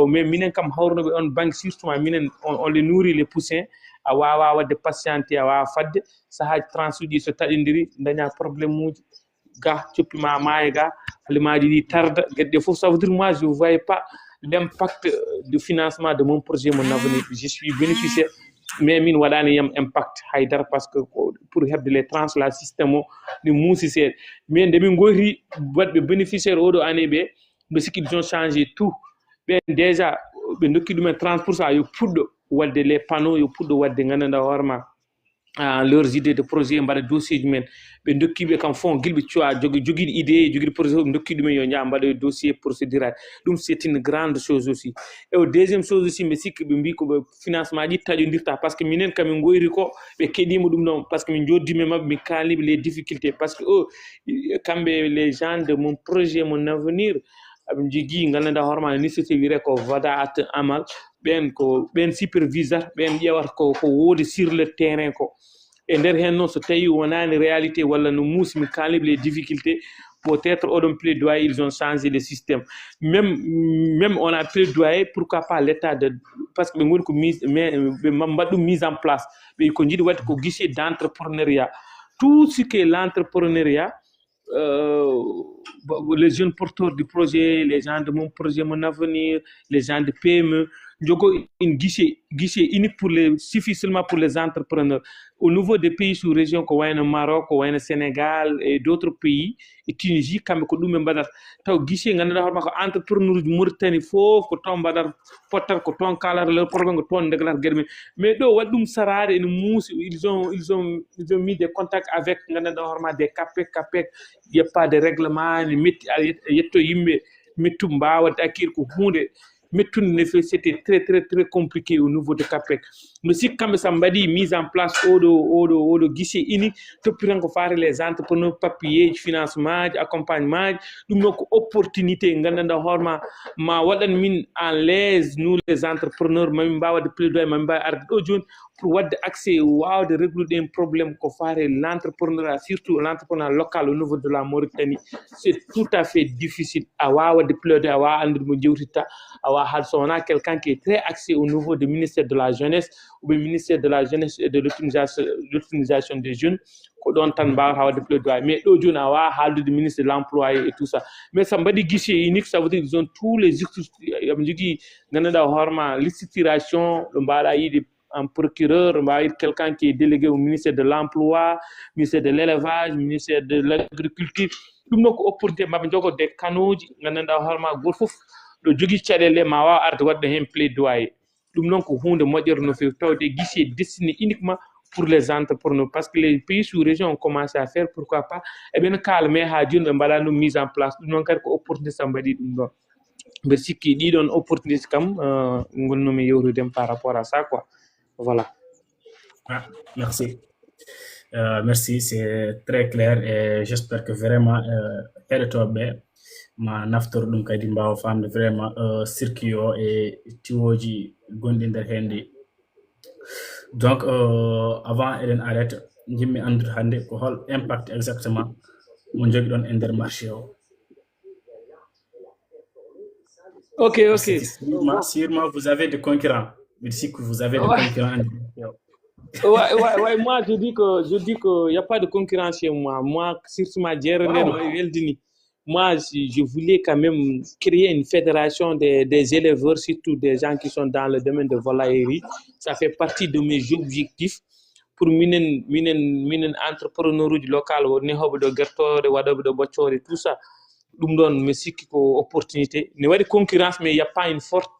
mais minen kam hawrunoɓe on banque surtout ma minen on les nourrit les poussins a wawa wadde patienté a wawa fadde sahaji transuji so taƴodiri daña probléme uji ga coppima maayo ga limaji ɗi tarda gueɗe ɗe foof ça veut dire moi je ne voyais pas l'impact du financement de mon projet mon avenir. Je suis bénéficiaire mais min waɗani yam impact haydara parce que pour hebde les tranches la système o ne muusi seeɗa mais nde min goti waɗɓe bénéficiaire oɗo année ɓe mbe sikki ils ont changé tout ɓen déjà ɓe dokki ɗumen 30% yo puɗɗo wadde les panneaux yo puɗɗo wadde gandanɗa hoorema leurs idées de projet mbaɗa dossier ji men ɓe dokkiɓe kam fond guilɓe cuwa joguiɗo idée joguiɗo projet ɓe dokki ɗumen yo jaa mbaɗa dossier procédural ɗum c'est une grande chose aussi. Et deuxième chose aussi mbe sikki ɓe mbi ko financement ji taƴodirta par ce que minen kamin goyri ko ɓe keɗima ɗum ɗon par ce que min joddimi mabɓe mi kalniɓe les difficultés par ce que kamɓe les gens de mon projet mon avenir aɓe jogui gandanɗa hoorema nécessité wiyete ko Wadaat Amal ɓen superviseur ɓen ƴewata ko woodi sur le terrain ko e nder hen noon so tawi wonani réalité walla no muusi mi kalniɓe les difficultés peut-être au plaidoyer ils ont changé le système même on a plaidoyer pourquoi pas l'état de parce que ngon ko mise en place mais ko jidi wat ko guichet d'entrepreneuriat tout ce qui est l'entrepreneuriat les jeunes porteurs du projet, les gens de mon projet, mon avenir, les gens de PME, une guichet unique suffit seulement pour les entrepreneurs. Au niveau des pays sous-région, comme le Maroc, comme le Sénégal et d'autres pays, et Tunisie, comme nous même badar, taw guichet ngana da ko entrepreneur du Mauritanie fof ko ton badar potar ko ton kalar le programme ko ton deglar germe mais do wadum sarade en mousse ils ont mis des contacts avec ngana da horma des capec il y a pas de règlement ni metti yetto yimbe mettu mbawa akir ko hunde c'était très compliqué au niveau de CAPEC. Mais si comme ça m'a dit mise en place au guichet unique, tu peux faire les entrepreneurs papier, financement, accompagnement, nous avons opportunité nganda horma ma wadan min en l'aise nous les entrepreneurs même ba wad plaidoyer même ba ard ojun pour wad accès de régler un problème ko faire l'entrepreneuriat surtout l'entrepreneuriat local au niveau de la Mauritanie c'est tout à fait difficile à wad plaidoyer à andir mo jewtita on a quelqu'un qui est très axé au niveau du ministère de la Jeunesse ou du ministère de la Jeunesse et de l'utilisation des jeunes mais du ministre de l'Emploi et tout ça. Mais ça me dit guichet unique, ça veut dire qu'ils ont tous les licitation, un procureur, quelqu'un qui est délégué au ministère de l'Emploi, ministère de l'Élevage, ministère de l'Agriculture. Tout le monde a des canaux, le jogi chalele mawa art wadde hen plaidoyer dum non ko hunde modjer no fi tawde guichet destiné uniquement pour les entrepreneurs parce que les pays sous région ont commencé à faire pourquoi pas et bien calme ha jinde mbala no mise en place dum non kar ko opportunité sambadi dum don be sikki di don opportunité kam gonno mi yewrude par rapport à ça quoi voilà merci merci c'est très clair et j'espère que vraiment heretobe ma naftor dum kadi mbawa famde vraiment circuit o e tiwoji gondi nder hende donc avant eden arrête jimmi andude hande ko hol impact exactement mo jogi don e nder marché o ok sûrement vous avez des concurrents merci que vous avez des concurrents ouais, moi je dis que y a pas de concurrence chez moi surtout ma gère weldini moi, je voulais quand même créer une fédération des éleveurs, surtout des gens qui sont dans le domaine de volaillerie. Ça fait partie de mes objectifs pour minen entrepreneur local, de gertore, de bocciore, tout ça. Nous donne me opportunité. Il y a des concurrences, mais il n'y a pas une forte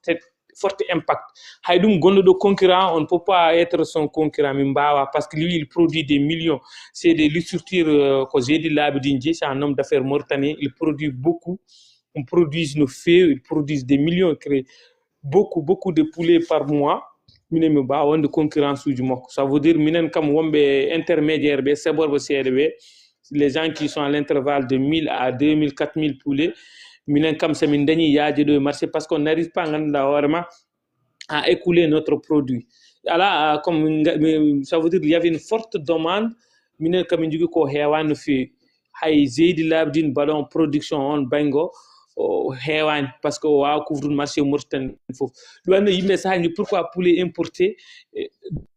impact. Haïdoum gondo de concurrent, on ne peut pas être son concurrent Mimbawa parce que lui il produit des millions. C'est des structures que j'ai dit là, c'est un homme d'affaires mauritanien, il produit beaucoup. On produit nos feux, il produit des millions, il crée beaucoup de poulets par mois. Minen Mimbawa de concurrence du mok. Ça veut dire minen comme wombe intermédiaire, les gens qui sont à l'intervalle de 1000 à 2000, 4000 poulets. Minen kam semin dañi yaaje do marché parce qu'on n'arrive pas à écouler notre produit. Alors comme ça veut dire il y avait une forte demande minen kam jigi ko hewani fi hay zeydi labdin ballon production on bango hewani parce que wa couvre marché Mauritanie fof do yimbe saani pourquoi poulet importé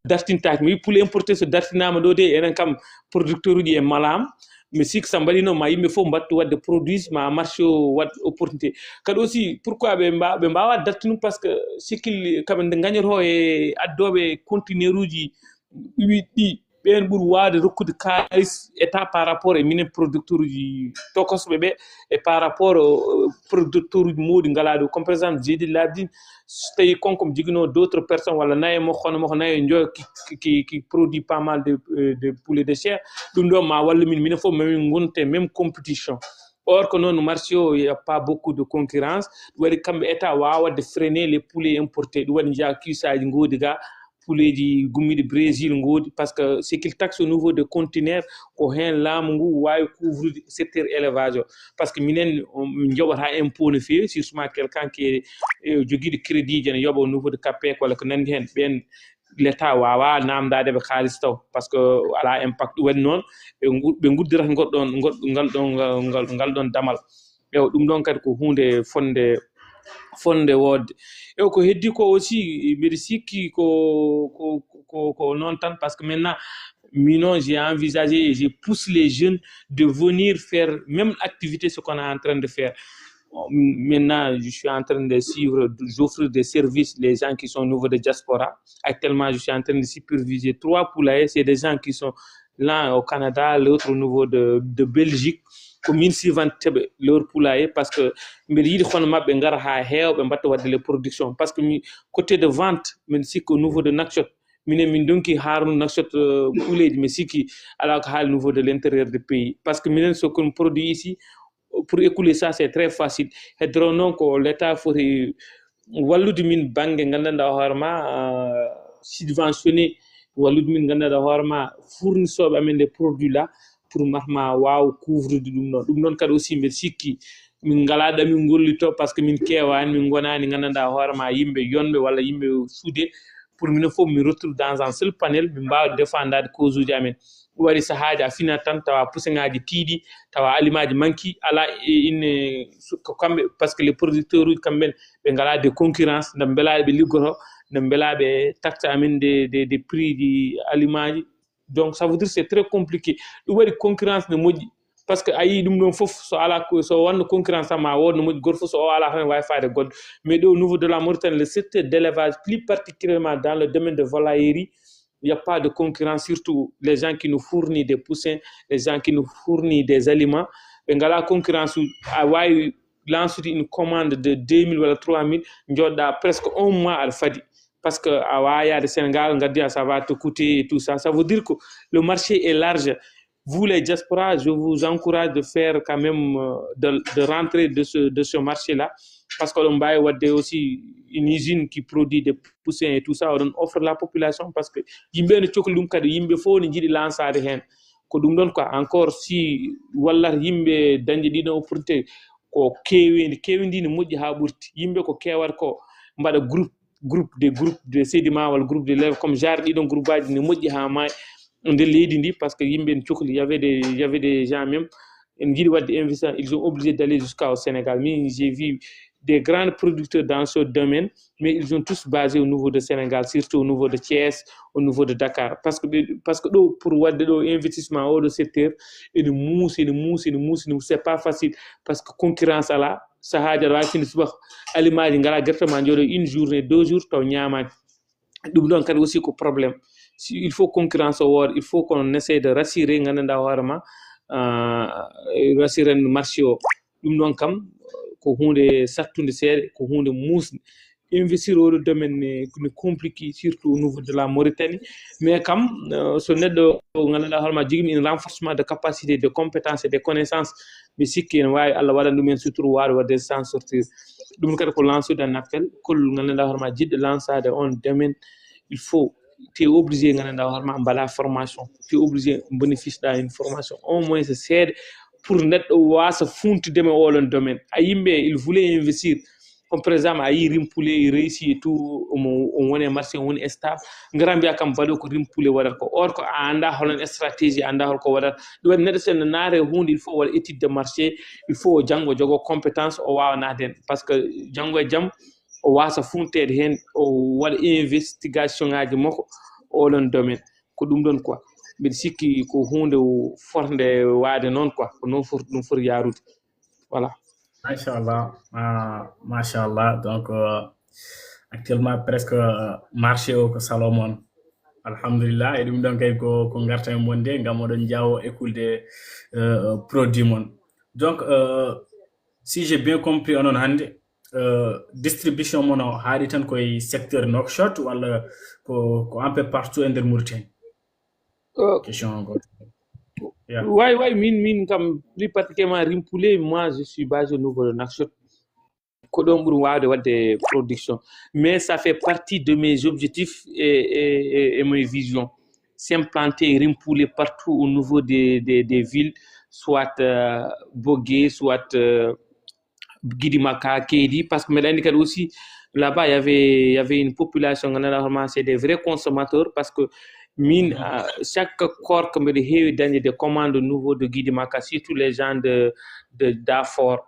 dartintaaki mi poulet importé so dartinama do de enen kam producteur uji e malam mais si somebody no ma yimbe fo mbattu wadde produit ma marché wad opportunité kadi aussi pourquoi be mbawa dartinu parce que sikil kam de gagnoto e addobe conteneur uji ɗi ben bur waade rokkude kalis état par rapport e minen producteur uji tokosbe be et par rapport producteur uji modi ngalado comme par exemple jedi labdi tay konkom jigino d'autres personnes wala naye mo xono mo naye njo qui produit pas mal de poulet de chair dum do ma wala min fo même ngonte même compétition or que non marché il y a pas beaucoup de concurrence wari kambe état wawa de freiner les poulets importés wani ja kisaji ngodiga poulet di gummi de Brésil ngodi parce que c'est qu'il taxe au niveau de conteneur ko hen lamungu way couvrir secteur élevage parce que minen njobata impôt ne fi sur quelqu'un qui est jogi de crédit jene yobo au niveau de CAPEC wala ko nandi hen ben l'état wawa namdade ɓe haalis taw par ce que ala impact ɗum waɗi noon ɓe guddirata ngal ɗon damal ewo ɗum ɗon kadi ko hunde fonde wodde ewo ko heddi ko aussi mbiɗa sikki ko noon tan par ce que maintenant minon j'ai envisagé et je pousse les jeunes de venir faire même activité ce qu'on est en train de faire. Maintenant, je suis en train de suivre, j'offre des services, les gens qui sont au niveau de diaspora. Actuellement, je suis en train de superviser 3 poulaillers. C'est des gens qui sont l'un au Canada, l'autre au niveau de Belgique. Comme suivant leur poulailler parce que les productions parce que côté de vente, même si au niveau de Nakshot, min donki harnu Nakshot poulet, mais si qui alors au niveau de l'intérieur du pays parce que ce qu'on produit ici. Pour écouler ça, c'est très facile. Et donc, l'État faut wallude min bangue ngandanda horma subventionner wallude min ngandanda horma fournisseur amen des produits là pour marma waaw couvrir dum non kadi aussi mbe sikki min ngalaada min gollito parce que min kewani min gonani ngandanda horma yimbe yonbe wala yimbe soudé pour min faut me retrouve dans un seul panel min mbawa défendade cause uji amen wari sahaji a fina tan tawa pusengaji tiiɗi tawa alimaji manki ala ine kamɓe parce que les producteurs uji kamɓen ɓe ngala de concurrence nde beelaɓe ɓe liggoto nde beelaɓe taxe amen des prix ɗi alimaji donc ça veut dire c'est très compliqué ɗum waɗi concurrence ne moƴƴi parce que a yii ɗum ɗon fof so ala so wanno concurrence tan ma wood no moƴƴi goto fof so o ala tan wawi fade goɗɗo mais ɗo au niveau de la Mauritanie le secteur d'élevage plus particulièrement dans le domaine de volaillerie. Il n'y a pas de concurrence, surtout les gens qui nous fournissent des poussins, les gens qui nous fournissent des aliments. Il y a la concurrence, il lance une commande de 2000 ou 3000, il y a presque un mois à le faire. Parce que à Sénégal, ça va te coûter et tout ça. Ça veut dire que le marché est large. Vous, les diasporas, je vous encourage de faire quand même, de rentrer de ce marché-là. Parce que l'on a aussi une usine qui produit des poussins et tout ça, on offre la population parce que yimbe ne coklum kadi yimbe fo ne jidi lansade hen ko dum don quoi encore si walla yimbe dañde dino opportunité ko kewindi ne moƴƴi ha ɓurti yimbe ko kewat ko mbaɗa groupe de sédiment wala groupe de lèvres comme genre ɗiɗon groupe aji ne moƴƴi ha may nder leydi ndi parce que yimbe ne cokli y avait des gens même en jiɗi wadde investissement ils ont obligé d'aller jusqu'au Sénégal mais j'ai vu des grands producteurs dans ce domaine, mais ils sont tous basés au niveau de Sénégal, surtout au niveau de Thiès, au niveau de Dakar. Parce que pour avoir des investissements hors de secteur, et de mousse, c'est pas facile. Parce que concurrence à la, ça a déjà à l'image, une journée, 2 jours, donc aussi un problème. Il faut concurrence au world, il faut qu'on essaie de rassurer rassurer le marché. Donc, ko hunde sattude seede ko hunde musde investir au domaine ne compliqué surtout au niveau de la Mauritanie mais kam so neddo ngana halma jigmi un renforcement de capacité de compétences et de connaissances mais sikki en wawi Allah waɗan ɗumen suturu waɗo wadde sans sortir ɗum kadi ko lancer d'un appel kol ngana halma jidde lansade on domaine il faut tu es obligé ngana halma mbala formation tu es obligé bénéfice d'une formation au moins c'est pour neɗɗo wasa funtude me oɗon domaine a yimɓe il voulait investir comme par exemple a yi rimpoulet il réussi et tout on woni marché on woni stable ngara mbiya kam baɗo ko rimpoulet waɗata ko or ko a anda holon stratégie anda holko waɗata ɗum waɗi neɗɗo sen naare hunde il faut waɗa étude de marché il faut janggo jogo compétence o wawa naade hen par ce que janggo e jaam o wasa funtede hen o waɗa investigation ngaji makko oɗon domaine ko ɗum ɗon quoi mbiɗa sikki ko hunde fornde waade noon quoi ko noon ɗum foti yaarude voilà. Machallah donc actuellement presque marché o ko Salomon alhamdulillah e ɗum ɗon kay ko garta e mon de ngam oɗon jawo écoulde produit mon donc si j'ai bien compris onon hande distribution mon o haaɗi tan koye secteur Nouakchott walla ko un peu partout e nder Mauritanie question yeah. Ouais, min comme plus particulièrement rimpoulet, moi je suis basé au niveau de Nouakchott. De production. Mais ça fait partie de mes objectifs et mes visions. S'implanter rimpoulet partout au niveau des villes, soit Bogué, soit Guidimaka, Kédi, parce que me aussi là-bas, il y avait une population, c'est des vrais consommateurs parce que chaque corps comme des commandes nouveaux de Guy Maka, surtout les gens d'Afor.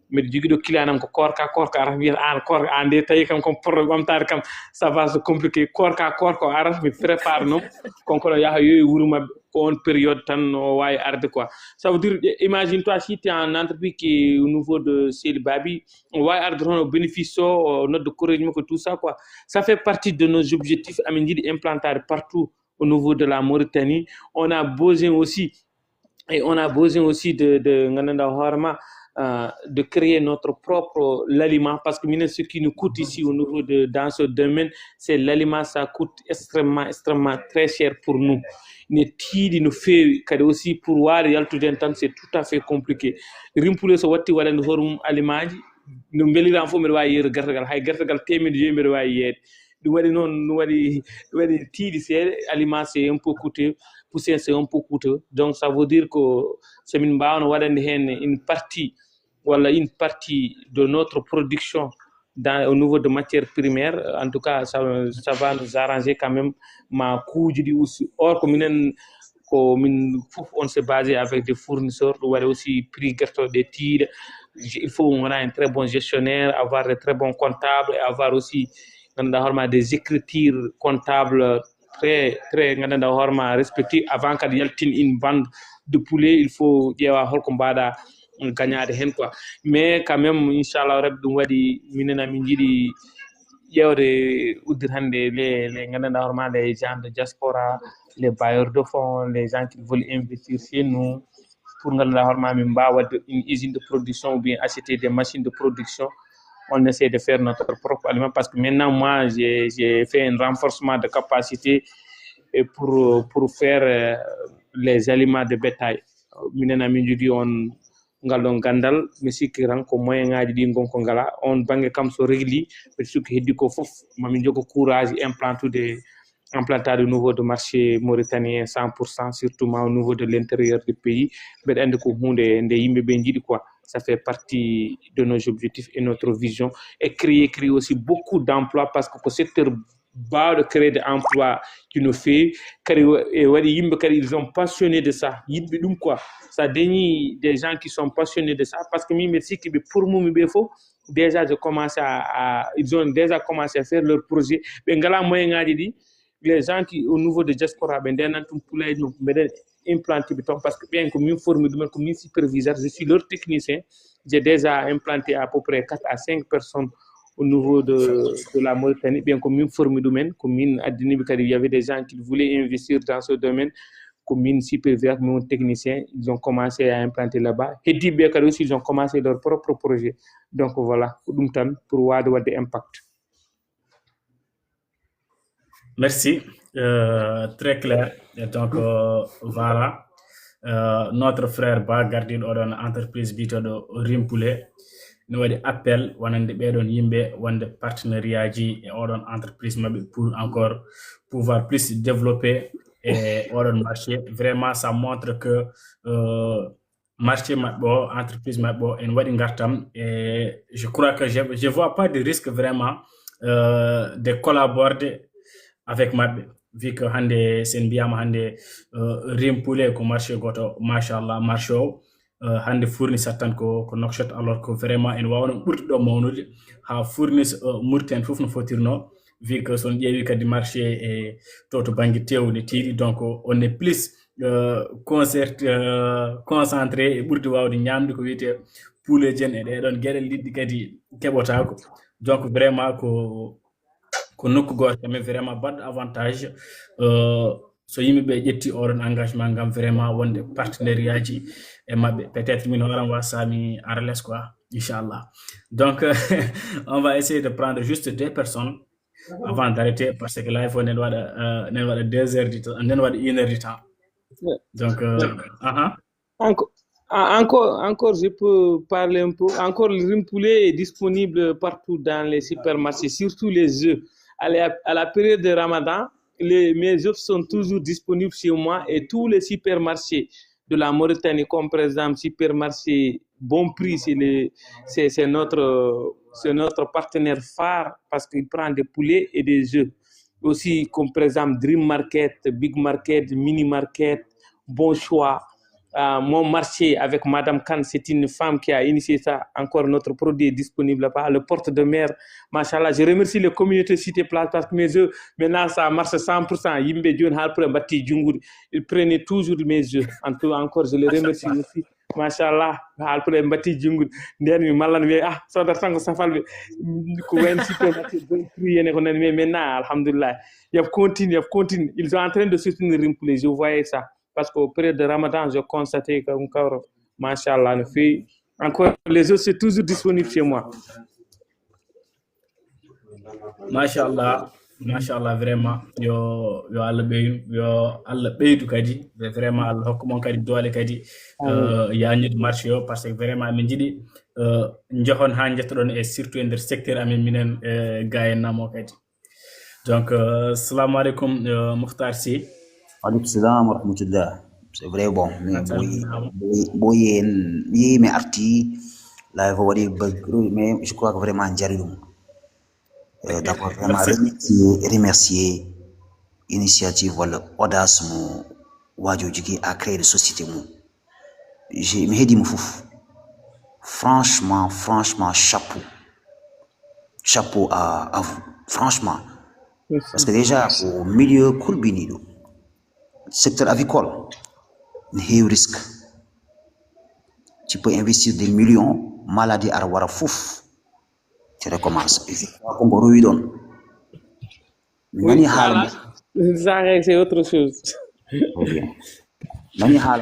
Mais du coup, client ko korka araf mi an korka ande tayi kam comme programme tar kam ça va se compliquer korka araf mi prépare non konko ya yoy wuruma ko on période tan o way arde quoi ça veut dire imagine toi si tu es en entreprise qui est au niveau de Sel Babi on va arde on bénéfice notre de corrigement que tout ça quoi ça fait partie de nos objectifs amindi d'implanter partout au niveau de la Mauritanie on a besoin aussi de ngana horma de créer notre propre l'aliment parce que ce qui nous coûte ici au niveau dans ce domaine c'est l'aliment, ça coûte extrêmement très cher pour nous ne tiidi no feewi kadi aussi pour waade yaltude tan c'est tout à fait compliqué rimpule so watti waɗande horum aliment ji no beliran fof mbiɗa wawi yeeru gertogal hay gertogal temedde joyi mbiɗa wawi yeede ɗum waɗi noon ɗum waɗi tiiɗi seeɗa aliment c'est un peu coûteux poussière c'est un peu coûteux donc ça veut dire que somin mbawno waɗande hen une partie de notre production au niveau de matières primaires. En tout cas, ça va nous arranger quand même. Ma coût aussi. Or, on s'est basé avec des fournisseurs, on a aussi pris des tirs. Il faut qu'on ait un très bon gestionnaire, avoir des très bons comptables, et avoir aussi des écritures comptables très respectées avant qu'il y ait une bande de poulets. Il faut y avoir gagnade hen quoi mais quand même inchallah rabbi dum wadi minena min jidi yewde uddir hande les gananda horma les gens de diaspora les bailleurs de fonds les gens qui veulent investir chez nous pour gananda horma min bawa une usine de production ou bien acheter des machines de production on essaie de faire notre propre aliment parce que maintenant moi j'ai fait un renforcement de capacité pour faire les aliments de bétail minena min jidi on ngal don gandal mi sikki ran ko moyen ngaji di gonko ngala on bange kam so régli be sukki heddi ko fof mami jogo courage implanter de nouveau de marché mauritanien 100% surtout au niveau de l'intérieur du pays be ande ko hunde nde yimbe be jidi quoi ça fait partie de nos objectifs et notre vision et créer aussi beaucoup d'emplois parce que secteur bas de créer des emplois qui nous fait ils sont passionnés de ça quoi ça dénie des gens qui sont passionnés de ça parce que merci que pour moi déjà ils ont déjà commencé à faire leur projet les gens qui au niveau de diaspora implanté parce que bien comme formé comme superviseur je suis leur technicien j'ai déjà implanté à peu près 4 à 5 personnes au niveau de la Mauritanie, bien comme une forme de domaine, comme il y avait des gens qui voulaient investir dans ce domaine, comme une superviseur, mon technicien, ils ont commencé à implanter là-bas. Et bien aussi, ils ont commencé leur propre projet. Donc voilà, pour voir des impacts. Merci, très clair. Et donc voilà, notre frère Ba gardine odon entreprise bitodo Rimpoulet. Nous avons appel wonande ɓeɗon yimɓe wonde partenariat ji e oɗon entreprise mabɓe pour encore pouvoir plus développer et oɗon marché vraiment ça montre que marché mabɓe o entreprise mabɓe o en waɗi gartam et je crois que je vois pas de risque vraiment de collaborer avec mabɓe vu que hande sen mbiyama hande Rimpoulet ko marché goto machallah marché o hande fournisseur tan ko Nouakchott alors que vraiment en wawno ɓurti ɗo mawnude ha fournisse Mauritanie fof no fotirno vu que son ƴeewi kadi marché e to banggue tewde tiiɗi donc on est plus concentré e ɓurdi wawde ñamde ko wiyete poulet en e ɗeɗon gueɗe liɗɗi kadi keɓotako donc vraiment ko nokku goto kamen vraiment badɗo avantage so yimɓeɓe ƴetti oɗon engagement ngam vraiment wonde partenariat ji et peut-être min horam wasami arles quoi inchallah donc on va essayer de prendre juste 2 personnes avant d'arrêter parce que là il faut nen waɗa 2 heures du temps nen waɗa 1 heure du temps donc encore je peux parler un peu encore le Rimpoulet est disponible partout dans les supermarchés surtout les œufs à la période de Ramadan mes œufs sont toujours disponibles chez moi et tous les supermarchés de la Mauritanie, comme par exemple supermarché Bon Prix, c'est c'est notre partenaire phare parce qu'il prend des poulets et des œufs. Aussi, comme par exemple Dream Market, Big Market, Mini Market, Bon Choix. Mon marché avec Madame Khan, c'est une femme qui a initié ça. Encore notre produit est disponible là-bas. Le porte de mer, machallah. Je remercie les communautés Cité Place parce que mes œufs, maintenant ça marche 100%. Ils prenaient toujours mes œufs. Encore, je les remercie aussi. Machallah, halpule mbati jungur nden mi mallan mi sodar tango safal be ko wen supermarché de prier ko nan mais maintenant alhamdulillah y continue ils sont en train de soutenir Rimpoulé, je voyais ça parce qu'au période de Ramadan je constatais que encore machallah ne fait encore les autres c'est toujours disponible chez moi. Machallah vraiment yo Allah ɓeydu kadi vraiment Allah hokku mon kadi doole kadi yañude marché o par ce que vraiment min jiiɗi jehon ha jettoɗon e surtout e nder secteur amen minen gayennamo kadi donc assalamu aleykum Mouhtar Sy. Aleykum salam wa rahmatullah. C'est vrai bon mais boy mi arti la waɗi mais je crois que vraiment jari ɗum. D'abord, vraiment remercier l'initiative, l'audace qui a créé la société. J'ai dit, franchement, chapeau à vous, franchement. Parce que déjà, au milieu Kulbini, secteur avicole, il y a un risque. Tu peux investir des millions, maladie à la fouf. Tu recommences. Oui, ça c'est autre chose. Nani hal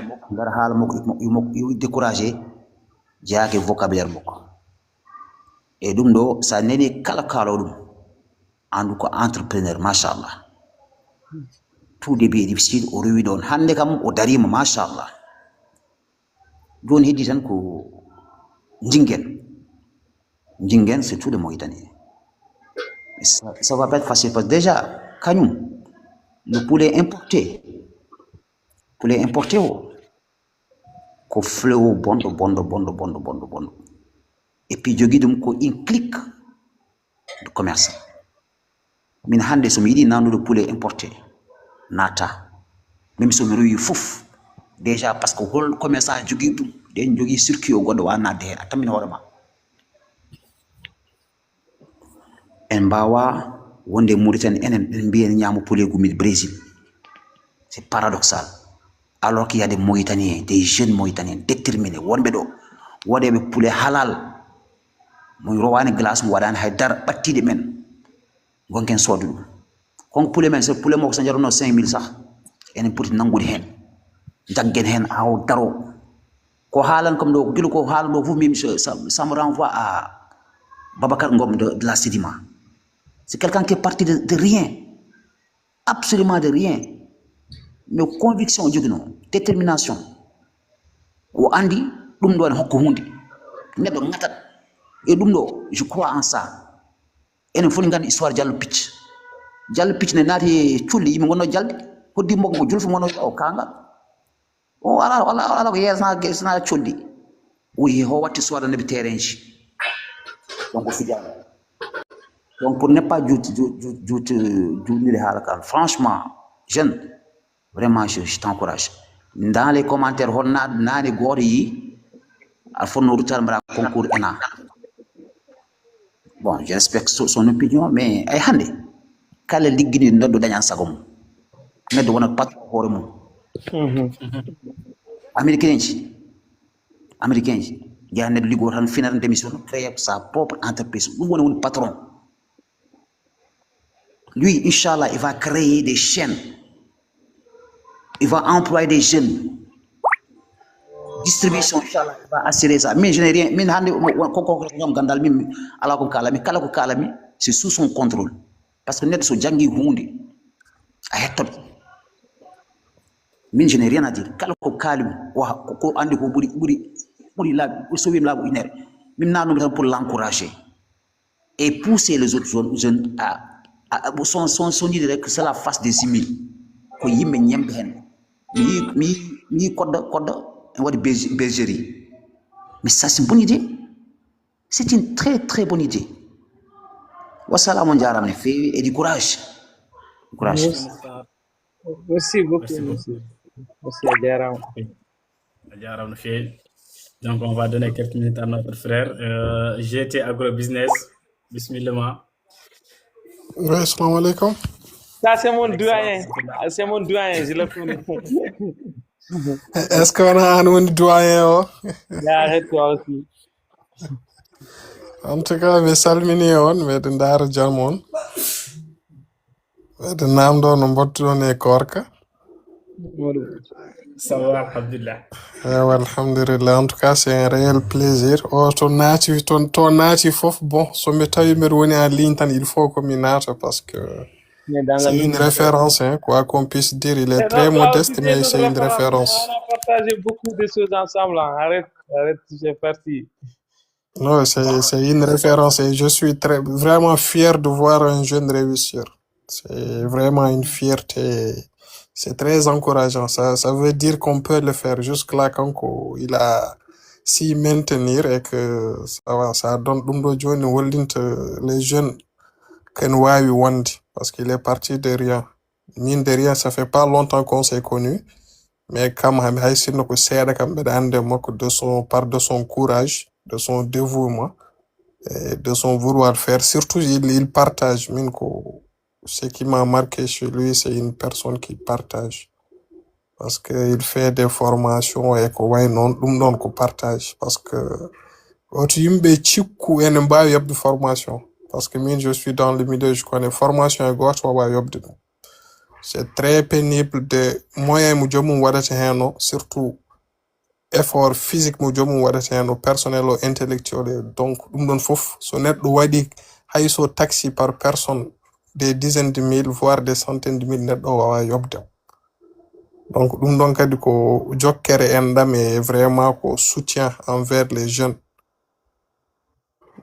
mok découragé jaake vocabulaire mok et dum do sa neni kala dum andu ko entrepreneur machallah tout début est difficile o rewi don hande kam o darima machallah joni heddi tan ko Njingen, c'est tout le Mauritanie. Ça va pas être facile parce que déjà, le poulet importé, qu'on fléau bondo. Et puis, je guide un clic de commerce. Min hande so mi yiɗi nanude poulet importé, nata. Même so mi rewi fouf. Déjà, parce que hol commerçant jogui ɗum, den jogui circuit o goɗɗo wa nadde hen, a tammini hoorema. En mbawa wonde Mauritanie enen mbiyen ñaamo poulet gumi Brésil. C'est paradoxal. Alors qu'il y a des Mauritaniens, des jeunes Mauritaniens déterminés, wonɓe ɗo waɗeɓe poulet halal. Mo rowani glace mo waɗani haydara ɓattiɗe men gonken soodu ɗum. Kon poulet men so poulet moko so jaruno 5000 sah enen poti nangude hen jaggen hen aw daro ko haalan comme ɗo gilo ko haala ɗo fof mimi ça me renvoie à Babacar Ngom de la Sédima. C'est quelqu'un qui est parti de rien, absolument de rien, mais conviction, détermination. Ou andi, dum do hokko hunde. Nedo ngatat. Et dum do, je crois en ça. Enen foni ngandi histoire Diallo Pitch. Diallo Pitch ne naati culli yimɓe gonno jalde, hoddi moko mo julfo gonno o kanga. O ala ko yesna culli. Oui, ho watti soida nebi terrain ji. Donc donc pour ne pas franchement jeune vraiment je t'encourage dans les commentaires on a des gori al fond retour mara concours ENA bon je respecte son opinion mais ay hande kala liggini noddo dañan sagom neddo wona pat hore mum américain ya neddo ligo tan finar démission créer sa propre entreprise dum woni patron. Lui, Inch'Allah, il va créer des chaînes. Il va employer des jeunes. Distribution, Inch'Allah, il va assurer ça. Mais je n'ai rien. C'est sous son contrôle. Parce que nous sommes jangi hundi. Mais je n'ai rien à dire. Pour l'encourager. Et pousser les autres jeunes à son idée que c'est la face des simili ko yimɓe ñemɓe hen mi kodda en waɗi bergerie mais ça c'est une bonne idée C'est une très très bonne idée. Wassalamu jaram et du courage. Courage. Merci beaucoup, Merci beaucoup. monsieur. Merci à Diarra. Donc, on va donner quelques minutes à notre frère. GT Agrobusiness. Bismillah. Oui, assalamu alaikum. Ça, c'est mon doyen. C'est mon doyen, je le connais. Est-ce qu'on a un doyen? Arrête-toi aussi. En tout cas, mes salmini on, mais de ndar jamon. De nam do no mbotto ne korka. Ça va, alhamdulillah. Alhamdulillah. En tout cas, c'est un réel plaisir. Oh, ton nati fof, bon, so me tawi me woni en ligne tan, il faut que mi nata parce que c'est une référence, hein, quoi qu'on puisse dire. Il est très modeste, mais c'est une référence. On a partagé beaucoup de choses ensemble. Hein. Arrête, c'est parti. Non, c'est une référence et je suis vraiment fier de voir un jeune réussir. C'est vraiment une fierté. C'est très encourageant. Ça veut dire qu'on peut le faire jusque-là quand il a s'y maintenir et que ça donne les jeunes parce qu'il est parti de rien. Mine de rien, ça fait pas longtemps qu'on s'est connus, mais comme de son courage, de son dévouement, et de son vouloir faire. Surtout, il partage. Ce qui m'a marqué chez lui, c'est une personne qui partage. Parce qu'il fait des formations et qu'on partage. Parce que de formation. Parce que je suis dans le milieu, je connais formation et gauche. C'est très pénible de moyens, surtout effort physique mo jomum wadata hen personnel ou intellectuel. Donc ɗum fof so neɗɗo waɗi hay so taxi par personne des dizaines de mille voire des centaines de mille neɗɗo wawa yobde. Donc ɗum ɗon kadi ko jokkere endam et vraiment ko soutien envers les jeunes.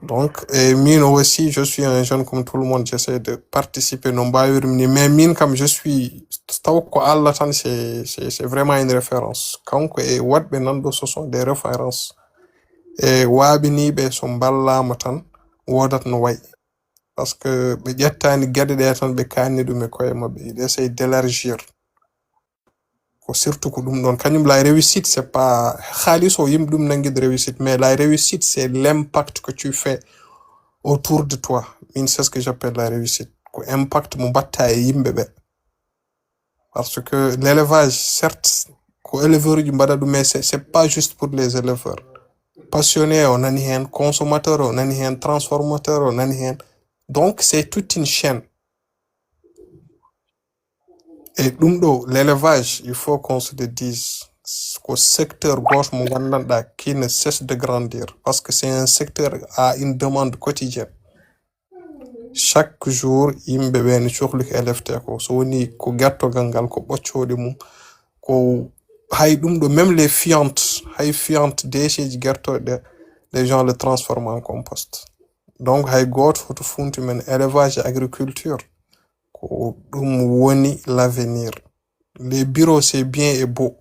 Donc et min aussi je suis un jeune comme tout le monde, j'essaie de participer no mbawirmi mais min kam je suis taw ko Allah tan c'est vraiment une référence. Kanko e wadɓe nanɗo ce sont des références e waabiniɓe so ballama tan wodat no way parce que ɓe ƴettani gueɗe ɗe tan ɓe kanni ɗum e koye mabɓe. Il essaie d'élargir ko surtout ko ɗum ɗon kañum la réussite c'est pas xaalis o yimɓe ɗum nanguide réussite mais la réussite c'est l'impact que tu fais autour de toi. C'est ce que j'appelle la réussite. Ko impact mo batta e yimɓe ɓe. Parce que l'élevage, certes, mais c'est pas juste pour les éleveurs. Passionnés, on a un consommateur, on a un transformateur, on a un. Donc, c'est toute une chaîne. Et l'élevage, il faut qu'on se le dise, qu'au secteur gauche, qui ne cesse de grandir. Parce que c'est un secteur à une demande quotidienne. Chaque jour yimɓe ɓe ne cohli ko elefte ko so woni ko gertogal ngal ko ɓoccode mum ko hay ɗum ɗo même les fientes déchets gertoɗe les gens le transforment en compost. Donc hay goto foto funti men élevage et agriculture ko ɗum woni l'avenir. Les bureaux c'est bien et beau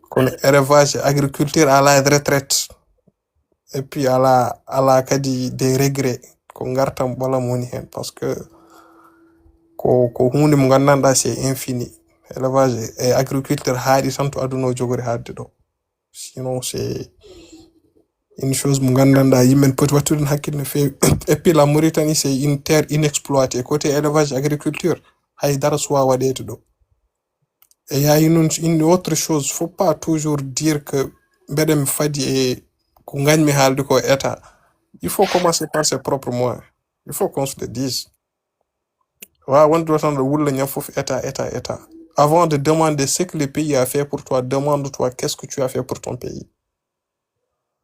kono élevage et agriculture à la retraite et puis à la kadi des regrets ko gartam ɓolam woni hen parce que ko hunde mo gandanɗa c'est infini. Élevage et agriculture haaɗi tan to aduna o jogori haadde ɗo. Sinon c'est une chose mo gandanɗa yimɓe poti wattude hakkille no fewi. Et puis la Mauritanie c'est une terre inexploitée côté élevage et agriculture haydara suwa waɗede ɗo. Et il y a une autre chose, faut pas toujours dire que mbeɗa mi fadi e ko gagnmi haalde ko état. Il faut commencer par ses propres moyens. Il faut qu'on se le dise. État. Avant de demander ce que le pays a fait pour toi, demande-toi qu'est-ce que tu as fait pour ton pays.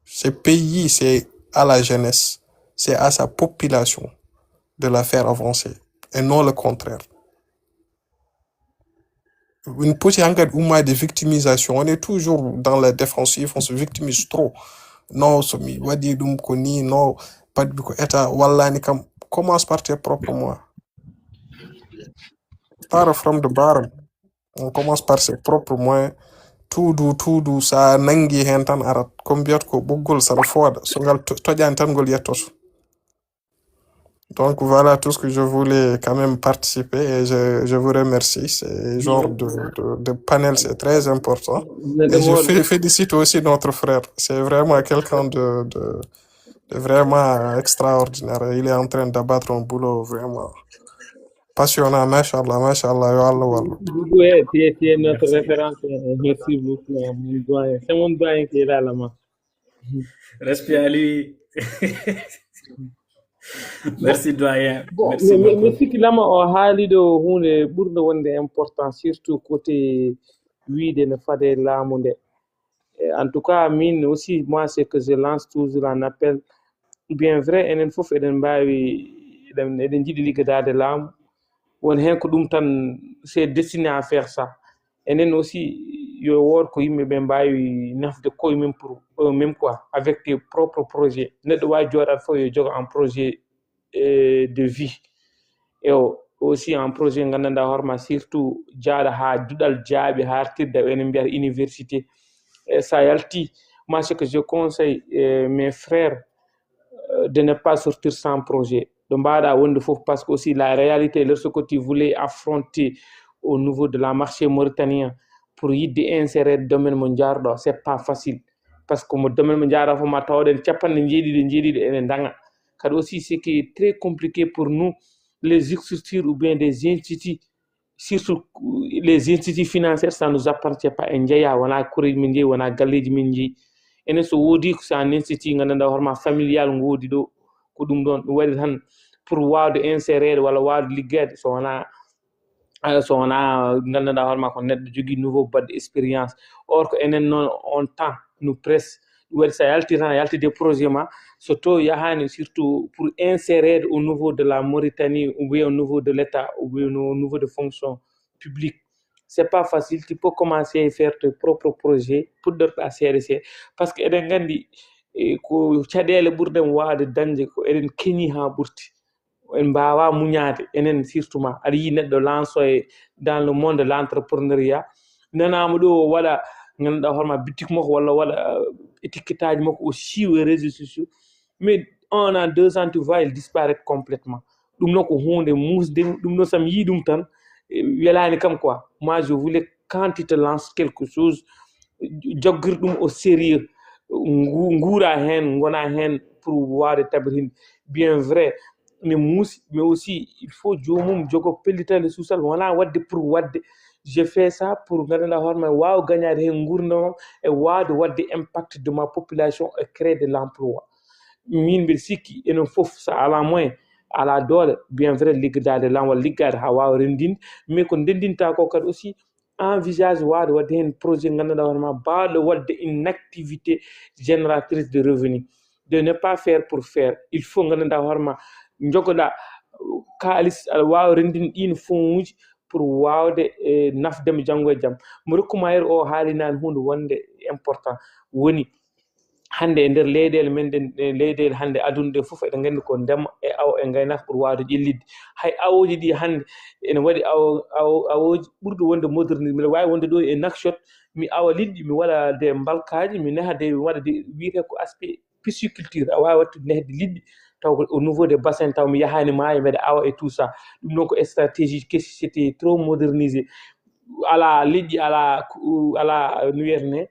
Ce pays, c'est à la jeunesse, c'est à sa population de la faire avancer et non le contraire. Une petite engagement de victimisation, on est toujours dans la défensive, on se victimise trop. Non, non, pas de état, commence par tes propres moyens. Start from the bottom. On commence par ses propres moyens tuudu sa nangi hen tan arat comme biyat ko ɓoggol saɗa fooɗa so ngal toƴani tan ngol yettoto. Donc voilà tout ce que je voulais quand même participer et je vous remercie. Ce genre de panel, c'est très important. Et je félicite aussi notre frère. C'est vraiment quelqu'un de vraiment extraordinaire. Il est en train d'abattre un boulot vraiment passionnant. Machallah, machallah, wallah. Tu es notre référence. Merci beaucoup, mon doyen. C'est mon doyen qui est là, là-bas. Respect à lui. Merci doyen. Bon, Merci mais beaucoup. ce qu'il a haaliɗo hunde ɓurde wonde important surtout côté wiide no fade laamu nde. En tout cas min aussi moi c'est que je lance toujours un appel bien vrai enen fof eɗen mbawi eɗen jiiɗi liggadade laamu won hen ko ɗum tan c'est destiné à faire ça. Enen aussi yo woor ko yimɓe ɓe mbawi nafde koye mum pour eux-mêmes quoi avec tes propres projets. Neɗɗo wawi jooɗat fof yo jogo un projet de vie et aussi un projet gandanɗa hoorema surtout jaaɗa ha duɗal jaaɓi ha artirde enen mbiyata université. Ça yalti moi ce que je conseille mes frères de ne pas sortir sans projet ɗo mbaɗa wonde fof parce que aussi la réalité lorsque tu voulais affronter au niveau de la marché mauritanien pour yidde insérer domaine mo jarɗo c'est pas facile parce que mo domaine mo jarɗo fof ma tawɗen capanɗe jeeɗiɗi ene daga kadi aussi ce qui est très compliqué pour nous les structures ou bien des instituts surtout les instituts financiers ça nous appartient pas en jeeya wona kureji min jeeyi wona galleji min jeeyi enen so woodi ko sa institut gandanɗa hoorema familial ngo woodi ɗo ko ɗum ɗon ɗum waɗi tan pour wawde insérer walla wawde liggede so wona gandanɗa hoorema ko neɗɗo jogui nouveau badde expérience or ko enen noon on temps nous presse ɗum waɗi sa yalti tan a yalti des projet ma so to yahani surtout pour insérer au niveau de la Mauritanie ou bien au niveau de l'État ou bien au niveau de fonction publique c'est pas facile. Tu peux commencer à faire tes propres projets pour d'autres CRC parce que eɗen gandi ko caɗele ɓurɗen wawde dañde ko eɗen keñi ha ɓurti en mbawa muñade enen surtout ma aɗa yi neɗɗo lance dans le monde de l'entrepreneuriat nanama ɗo waɗa ganduɗa hoorema boutique makko walla waɗa étiquetage makko o siiwe réseaux sociaux mais 1 an 2 ans tu vois il disparaître complètement ɗum noon ko hunde musde ɗum ɗo sam yi ɗum tan welani kam quoi. Moi je voulais quand tu te lances quelque chose joggir ɗum au sérieux nguura hen gona hen pour wawde tabritinde bien vrai ne muusi mais aussi il faut jomum jogo pellitande suusal wona wadde pour wadde je fais ça pour gandanɗa hoorema wawa gagnade hen gurdam e wawde wadde impact de ma population et créer de l'emploi min mbiɗa sikki enen fof sa ala moyen ala doole bien vrai liggadade lan walla liggade ha wawa rendinde mais ko ndendinta ko kadi aussi envisage wawde wadde hen projet gandanɗa hoorema bawɗo wadde une activité génératrice de revenus de ne pas faire pour faire il faut gandanɗa hoorema jogoɗa kalis aɗa wawa rendinde ɗin fonds uji pour wawde nafdemo janggo e jaam mo rokkuma yer o haalinani hunde wonde important woni hande e nder leyɗele men ɗen leyɗele hande aduna ɗe fof eɗen gandi ko ndema e awo e gaynaka ɓuuri wawde ƴellidde hay awoji ɗi hande ene waɗi awoji ɓurɗo wonde modernisme mbiɗa wawi wonde ɗo e Nouakchott mi awa liɗɗi mi waɗa des mbalkaji mi neha mi waɗa wiyete ko aspect pisciculture a wawi wattude nehde liɗɗi taw au niveau des bassins taw mi yahani maayo mbeɗa awa et tout ça ɗum noon ko stratégie kesi c'était trop modernisé ala liɗɗi ala no wiyetene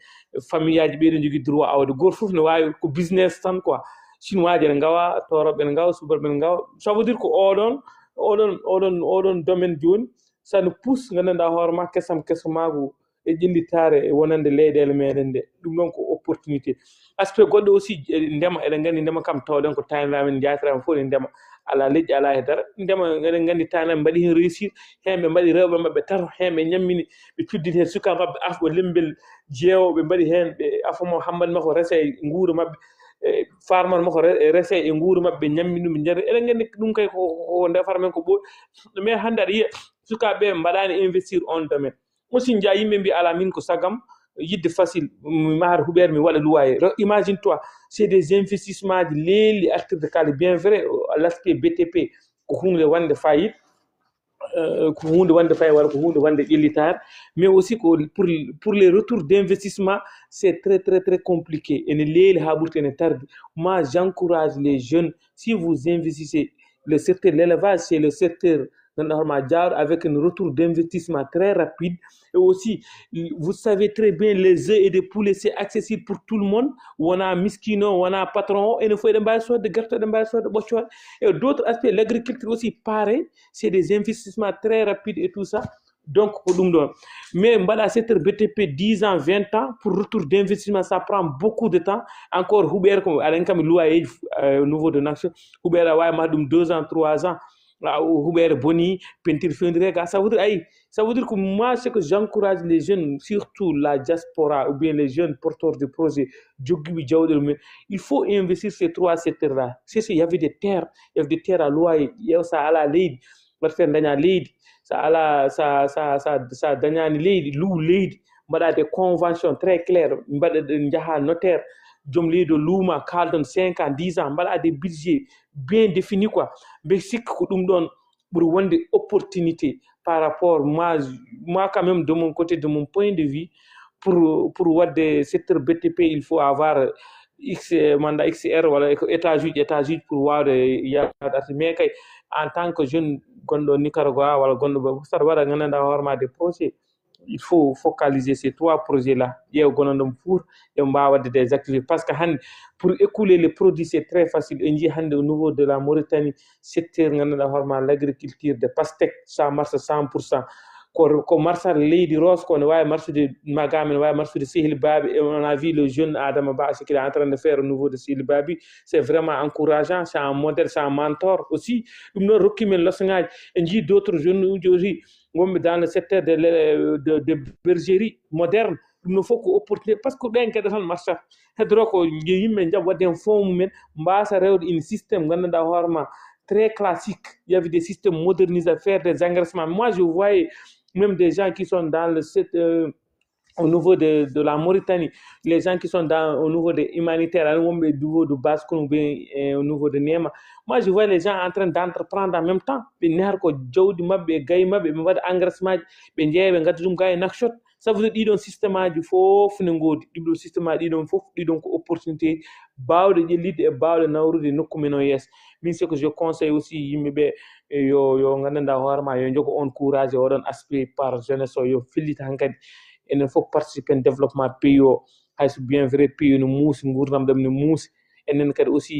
famille aji ɓeɗo jogui droit awde goto foof ne wawi ko business tan quoi chinois ji ene gawa toroɓe ene gawa subalɓe ene gawa ça veut dire ko oɗon domaine joni sane pousse gandanɗa hoorema kesam mako e ƴellitare e wonande leyɗele meɗen nde ɗum noon ko opportunité aspect goɗɗo aussi ndema eɗen gandi ndema kam tawɗen ko taniramen jaatirama fof e ndema ala leƴƴi ala e dara ndema eɗen gandi taniraɓe mbaɗi hen réussir hen ɓe mbaɗi rewɓe mabɓe tato hen ɓe ñammini ɓe cudditi hen sukaɓe mabɓe afɓe lembel jeewo ɓe mbaɗi hen ɓe afamo hammadi makko rese e guura mabɓe farmane makko rese e guura mabɓe ɓe ñammini ɗum ɓe jaari eɗen gandi ɗum kay ko ndefara men ko ɓooyi mais hande aɗa yiiya sukaɓeɓe mbaɗani investir on domaine aussi jaa yimɓe mbi ala min ko sagam yidde facile mi mahata huɓere mi waɗa loyer imagine toi c'est des investissements ji leeli artirde kala bien vrai l'aspect BTP ko hunde wande fayida ko hunde wande fayi walla ko hunde wande ƴellitare, mais aussi ko pour les retours d'investissement c'est très très très compliqué ene leeli ha ɓurti ene tardi. Moi j'encourage les jeunes, si vous investissez le secteur de l'élevage, c'est le secteur avec un retour d'investissement très rapide. Et aussi, vous savez très bien, les œufs et des poulets, c'est accessible pour tout le monde. On a miskino, on a patron, et il faut de gâteau, de et d'autres aspects, l'agriculture aussi, pareil, c'est des investissements très rapides et tout ça. Donc, mais le secteur BTP 10 ans, 20 ans, pour retour d'investissement, ça prend beaucoup de temps. Encore, Hubert, au niveau de Nation, Hubert a 2 ans, 3 ans. Hubert Boni, peinture Fendrega, ça veut dire que moi, c'est que j'encourage les jeunes, surtout la diaspora ou bien les jeunes porteurs de projets, il faut investir ces 3 secteurs-là. Il y avait des terres à loyer, il y a ça à la lead, ça à la ça dañani leydi luu leydi mbaɗa des conventions très claires mbaɗa jaha notaire joom leydi luuma kaldon 5 ans 10 ans mbaɗa des budgets bien définis quoi. Mbe sikki ko ɗum ɗon ɓuri wonde opportunité par rapport moi quand même de mon côté, de mon point de vue, pour wadde secteur BTP il faut avoir mandat XR wala étage pour wawde yaɗata. Mais kay en tant que jeune gonɗo Nicaragua wala gonɗo saɗa waɗa gandanɗa hoorema des projets, il faut focaliser ces 3 projets là ƴeew gonandom pour et mbawa wadde des activités, parce que hande pour écouler les produits c'est très facile. En jii hande au niveau de la Mauritanie secteur gandanɗa hoorema l'agriculture de pastèque ça marche 100%. ko marsal leydi Ross ko ne wawi marsude Magame, ne wawi marsude Sehil Babi, et on a vu le jeune Adama Ba ce qu'il est en train de faire au niveau de Sehil Babi. C'est vraiment encourageant, c'est un modèle, c'est un mentor aussi. Ɗum noon rokki men leçon-ngaji en jii d'autres jeunes uji aussi wonɓe dans le secteur de bergerie moderne. Ɗum no fof ko opportunité, par ce que ɓen gueɗe tan marchata heddoro ko yimɓe jaɓa wadde hen fond mumen mbasa rewde une système gandanɗa hoorema très classique. Il y avait des systèmes modernisés, faire des engraissements. Moi je voyais même des gens qui sont dans le au niveau de la Mauritanie, les gens qui sont au niveau des humanitaires, au niveau de Baskoun, au niveau de Nema. Moi, je vois les gens en train d'entreprendre en même temps. Ça veut dire système du fof ne système opportunité bawde jellide e bawde nawrude nokku men o yes. Min ce que je conseille aussi yimɓeɓe yo gandanɗa hoorema yo jogo on courage e oɗon aspect par jeunesse o yo fillita hankadi enen fof participer en développement pays o, hayso bien vrai pays no muusi gurdam ɗam ne muusi. Enen kadi aussi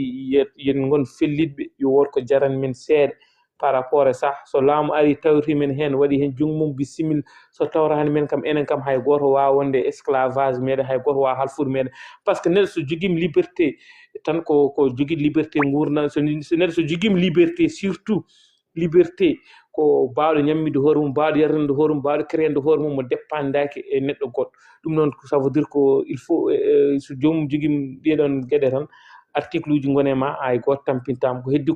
yen gon fellitɓe yo wot ko jarani men seeɗa par rapport à ça. So laamu ari tawti men hen waɗi hen jungmum bisimil, so tawrani men kam enen kam hay goto wawa wonde esclavage meɗen, hay goto wawa halfude meɗen, parce que neɗɗo so joguima liberté tan ko jogui liberté gurdam. So neɗɗo so joguima liberté, surtout liberté ko bawɗo ñammide hoore mum, bawɗo yarninde hoore mum, bawɗo créande hoore mum mo dépendaki e neɗɗo goɗɗo. Ɗum noon ça veut dire ko il faut so jomum joguima ɗeɗon gueɗe tan article uji gone ma hay goto tampintama. Ko heddi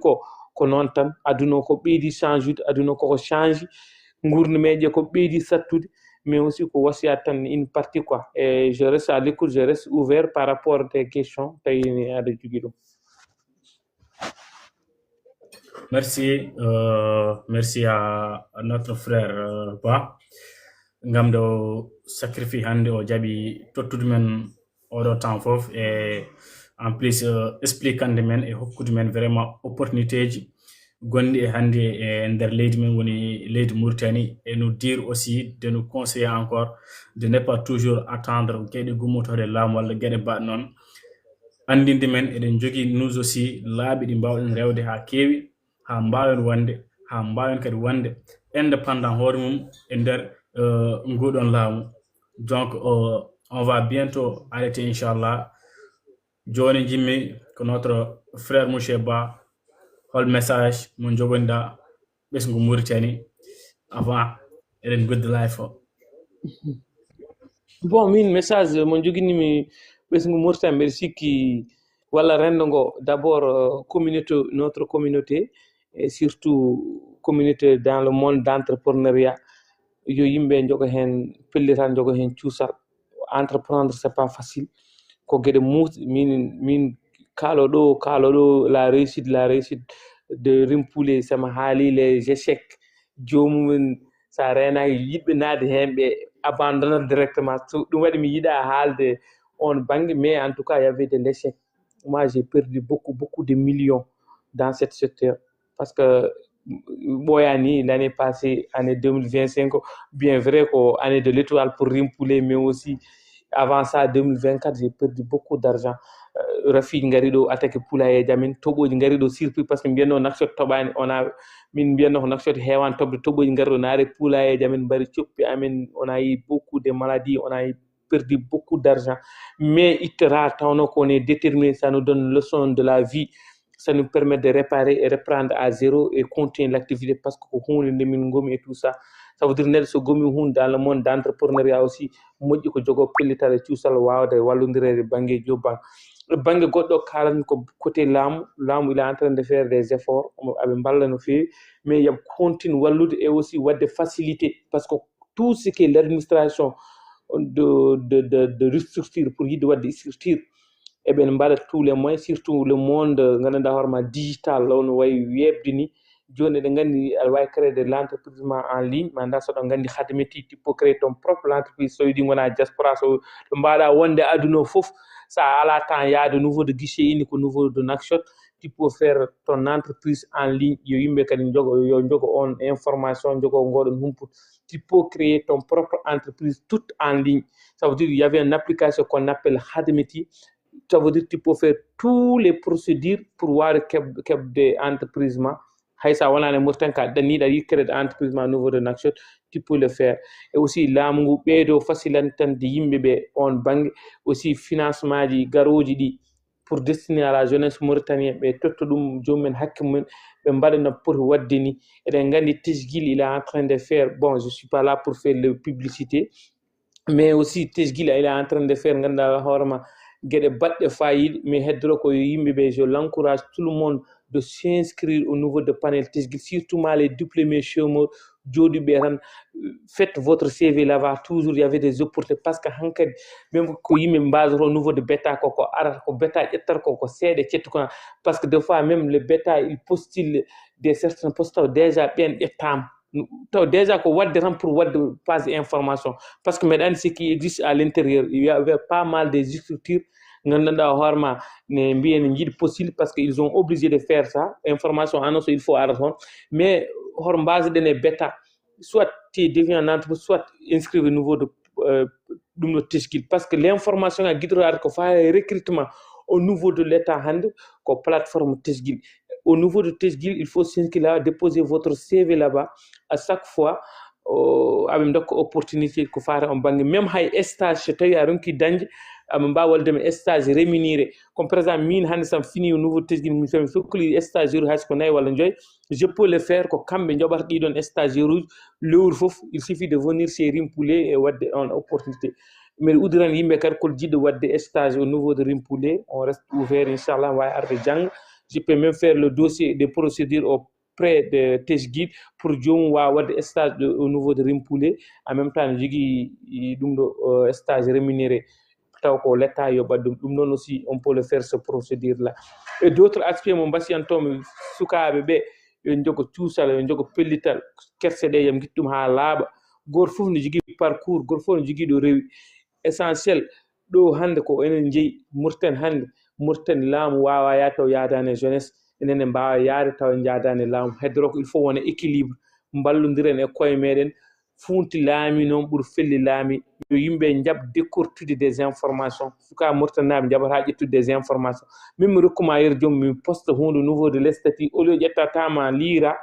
ko noon tan aduna ko ɓeydi change ude, aduna koko change, gurnumeje ko ɓeydi sattude, mais aussi ko wasiyade tan une partie quoi. Et je reste à l'écoute, je reste ouvert par rapport à tes questions tawini aɗa jogui ɗum. Merci à notre frère Ba ngam ɗo sacrifie hande o jaɓi tottude men oɗo temps fof, et en plus expliquande men e hokkude men vraiment opportunité ji gonɗi e hande e nder leydi men woni leydi Mauritanie, et nous dire aussi, de nous conseiller encore de ne pas toujours attendre gueɗe gummotore laamu walla gueɗe baɗe noon. Andinde men eɗen jogui nous aussi laaɓi ɗi mbawɗen rewde ha kewi, ha mbawen wonde, ha mbawen kadi wonde indépendant hoore mum e nder nguɗon laamu. Donc on va bientôt arrêter inchallah. Joni jimmi ko notre frère monsieur Ba hol message mo jogonɗa ɓesgu Mauritanie avant eɗen goddi live o. Bon, min message mo joguinimi ɓesgu Mauritanie mbeɗa sikki walla rendo ngo d'abord notre communauté, et surtout communauté dans le monde d'entrepreneuriat, yo yimɓe jogo hen pellitan, jogo hen cuusal. Entreprendre c'est pas facile, ko gueɗe muusɗe. min kaloɗo la réussite de Rimpoulé sama haali les échecs jomum sa renaki yidɓe naade hen ɓe abandonner directement ɗum waɗi mi yiɗa haalde on banggue mais en tout cas il y avait de l'échec. Moi j'ai perdu beaucoup de millions dans cette secteur parce que ɓoyani l'année passée année 2025 bien vrai ko année de l'étoile pour Rimpoulé mais aussi avant ça 2024 j'ai perdu beaucoup d'argent. Rafi ngari ɗo attaque poulaye amin toɓoji ngari ɗo surpris par ce que mbiyanno nakshot toɓani ona min mbiyanno ko nakshot hewan tobde toɓoji ngari ɗo naare poulaye amin mbari coppi amin on a eu beaucoup de maladies on a perdu beaucoup d'argent mais ittera tawno qu'on est déterminé ça nous donne leçon de la vie ça nous permet de réparer et reprendre à zéro et continuer l'activité parce que ko hunde nde min gomi et tout ça ça veut dire neɗɗo so gomi hunde dans le monde d'entrepreneuriat aussi moƴƴi ko jogo pellital e cuusal wawde wallodirede banggue jobban banggue goɗɗo kalanmi ko côté laamu il est en train de faire des efforts aɓe balla no fewi mais yam continue wallude et aussi wadde facilité parce que tout ce qui est l'administration de restructure pour yidde wadde structure eɓen mbaɗa tous les moyens surtout le monde gandanɗa hoorema digital ono wayi webde ni joni eɗen gandi aɗa wawi créer de l'entreprise ma en ligne ma anda soɗo gandi hade métier tu peux créer ton propre l'entreprise so yiɗi gona diaspora so ɗo mbaɗa wonde aduna o foof sa ala temps yaade au niveau de guichet unique au niveau de Nakshot tu peux faire ton entreprise en ligne yo yimɓe kadi yo jogo on information jogo ngoɗon humput tu peux créer ton propre entreprise toute en ligne ça veut dire il y avait une application qu'on appelle Hadmeti ça veut dire tu peux faire tous les procédures pour voir des entreprises haysa wonane murtanka daniɗa yikkere entreprise au niveau de Nakshot tu peux le faire et aussi laamu ngu ɓeydo facilitande yimɓe ɓe on banggue aussi financement ji garoji ɗi pour destiner à la jeunesse mauritanienne ɓe totta ɗum jomumen hakke mumen ɓe mbaɗa no poti wadde ni eɗen gandi Tejguil il est en train de faire bon je suis pas là pour faire le publicité mais aussi Tejguil il est en train de faire ganduɗa hoorema gueɗe baɗɗe fayida mais heddoro ko yimɓe ɓe je l'encourage tout le monde de s'inscrire au niveau de panel Tejguil surtout les diplômés chômeurs joɗiɓe tan faites votre CV là-bas toujours il y avait des opportunités parce que hankadi même ko yimɓe mbasoto au niveau de bêta koko arata ko bêta ƴettata ko seeɗa cetti ko parce que des fois même le bêta il postule des certains postes taw déjà ɓen ƴettama taw déjà ko wadde tan pour wadde passe information parce que meɗa andi ce qui existe à l'intérieur il y avait pas mal des structures gandanɗa hoorema ne mbiya ne jiiɗi possible parce que ils ont obligé de faire ça information annonce il faut ara toon mais hoto mbasoɗen e bêta soit tu deviens un entreprise soit inscrire au niveau de ɗum ɗo Tejguil parce que l'information a guiɗorade ko faye recrutement au niveau de l'état hande ko plateforme Tejguil au niveau de Tejguil il faut s'inscrire là déposer votre CV là-bas à chaque fois aɓe dokka opportunité ko fata on banggue même hay stage so tawi a ronki dañde aɓe mbawa waldema stage rémunéré comme par exemple min hande sam fini au nouveau Tejguil mi somi sokkoli stagiaire hayso ko 4 walla 5 je peux le faire ko kamɓe joɓata ɗiɗon stagiaire uji lewru foof il suffit de venir chez Rimpoulé e wadde on opportunité mbiɗa udiran yimɓe kadi kol jiɗɗo wadde stage au niveau de Rimpoulé on reste ouvert inchallah wawi arde jangga je peux même faire le dossier des procédures auprès de Tejguil pour jomum wawa wadde stage au niveau de Rimpoulé en même temps ne jogui ɗum ɗo stage rémunéré taw ko l'État yoɓat ɗum noon aussi on peut le faire ce procédure là et d'autres aspects mo mbasiyantomi sukaɓe ɓe yo jogo cuusal yo jogo pellital kerse ɗe yam guittum ha laaɓa goto foof ne jogui parcours goto foof ne jogui ɗo rewi essentiel ɗo hande ko enen jeeyi Mauritanie hande Mauritanie laamu wawa yaade taw yadani e jeunesse enen en mbawa yaade taw en jadani laamu heddoro ko il faut wona équilibre ballodiren e koye meɗen funti laami noon ɓuuri felli laami yo yimɓe jaab décortude des informations suka Mauritanaɓe jaɓata ƴettude des informations min mi rokkuma yer joomum min poste hunde au niveau de l'estati au lieu ƴettatama liira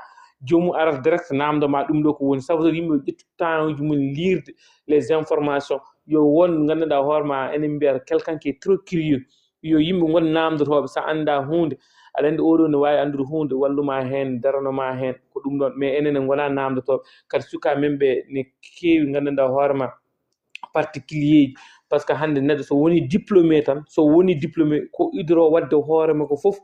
jomum arata direct namdoma ɗum ɗo ko woni ça veut dire yimɓe ƴettu temps uji mumen lirde les informations yo won ganduɗa hoorema enen mbiyata quelqu'un qui est trop curieux yo yimɓe gon namdotoɓe sa anda hunde aɗa andi oɗo ne wawi andude hunde walluma hen daranoma hen ko ɗum ɗon mais enen en gona namdotoɓe kadi suka men ɓe ne kewi ganduɗa hoorema particulier ji par ce que hande neɗɗo so woni diplômé tan so woni diplômé ko idoro wadde hoorema ko foof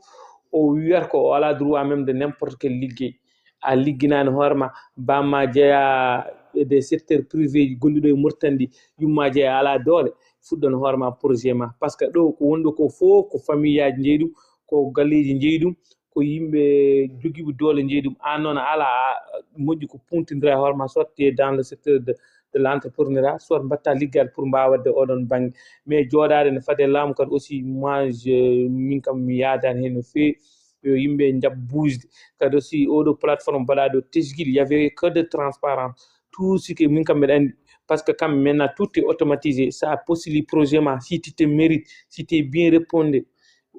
o wiyata ko o ala droit même de n'importe quel ligguey a ligginani hoorema bamma jeeya des secteurs privés ji gonɗiɗo e Mauritanie ɗi yumma jeeya ala doole fuɗɗon hoorema projet ma par ce que ɗo ko wonɗo ko fof ko famille aji jeeyi ɗum ko galleji jeeyi ɗum ko yimɓe jogiiɓe doole jeeyi ɗum an noon ala moƴƴi ko puntindira e hoore ma soit tu es dans le secteur de l'entrepreneuriat soit mbatta liggade pour mbawa wadde oɗon banggue mais jooɗade ne fade laamu kadi aussi moi min kam mi yaadani hen no feewi yo yimɓe jaab buusde kadi aussi oɗo plateforme mbaɗaɗo tesguil y avait que de transparence tout ce que min kam mbiɗa andi parce que comme maintenant tout est automatisé ça postuli projet ma si tu te mérites si tu es bien répondé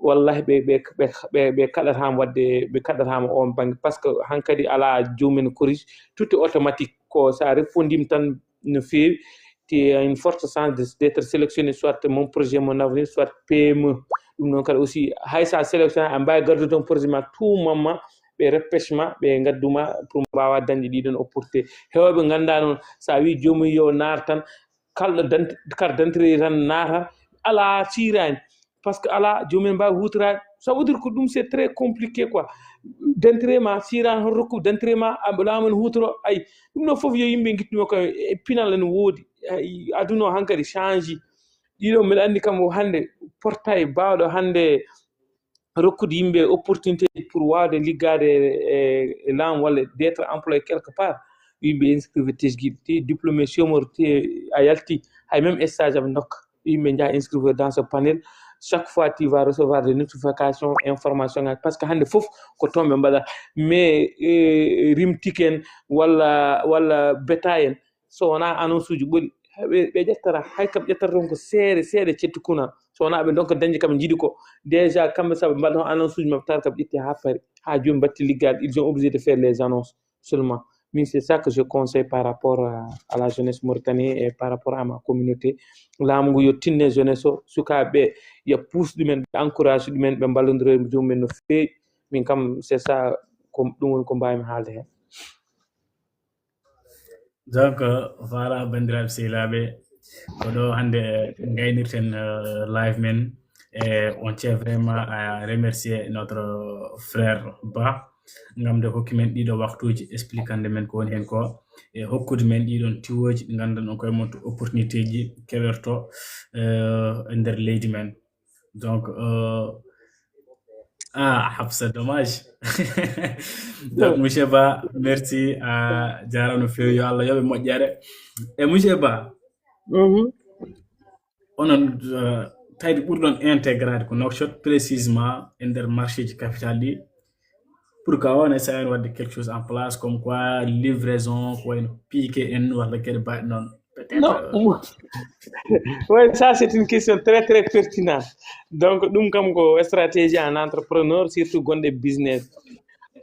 wallahi ɓe kaɗatama wadde ɓe kaɗatama on banggue par ce que hankkadi ala jomumen corrige tout est automatique ko sa répondima tan no feewi tu as une forte chance d'être sélectionné soit mon projet mon avenir soit PME ɗum noon kadi aussi hay sa sélectionné a mbawi gardude ton projet ma tout moment ɓe repêche ma ɓe gadduma pour mbawa dañde ɗiɗon opportunité hewɓe ganduɗa noon sa wi jomum yo naar tan kalɗo carte d'identité tan naata ala cirani par ce que ala jomumen mbawi hutorade ça veut dire que ɗum c'est très compliqué quoi d'entrée ma sirani hoto rokku d'entrée ma laamu en hutoro ay ɗum ɗon foof yo yimɓe guittuma ko e pinal ene woodi aduna o hankkadi change ɗiɗo mbiɗa andi kam hande portail bawɗo hande rokkude yimɓe opportunité pour wawde liggade e laamu walla d'être employé quelque part yimɓe inscrive tesguiɗe te diplômé chômeur te a yalti hay même stage aɓe dokka yimɓe jaa inscrive dans ce panel chaque fois tu vas recevoir des notifications information parce que hande foof ko toon ɓe mbaɗa mais rimtiki en walla beta en so wona annonce uji ɓoɗi ɓe ƴettata hay kam ƴettata ton ko seeɗa cetti kuna so wona ɓe donc dañde kam jiiɗi ko déjà kamɓe saɓe mbaɗa annonce uji mabɓe tawata kam ƴetti ha paari ha joni batti liggade ils sont obligés de faire les annonces seulement mais c'est ça que je conseille par rapport à la jeunesse mauritanienne et par rapport à ma communauté laamu ngu yo tinne jeunesse o sukaɓe yo pousse ɗumen ɓe encourage ɗumen ɓe mballodira e jomumen no feewi min kam c'est ça ko ɗum woni ko mbawmi haalde hen donc voilà bandiraɓe sehilaɓe koɗo hande gaynirten live men et on tient vraiment à remercier notre frère Ba ngam de hokki men ɗiɗo waktuji expliquande men ko woni hen ko e hokkude men ɗiɗon tiwoji ɗi ganduɗa on koye mon opportunité ji keɓerto e nder leydi men donc Hafsa dommage donc monsieur Ba merci a jarano feewi yo Allah yoɓe moƴƴere e monsieur Ba onon tawde ɓurɗon intégrade ko Nouakchott précisément e nder marché ji capital ɗi pour que on essaye de mettre quelque chose en place comme quoi livraison ko wayno piqué en walla kede baɗi noon non oui ça c'est une question très très pertinente donc ɗum kam ko stratégie en entrepreneur surtout gonɗe business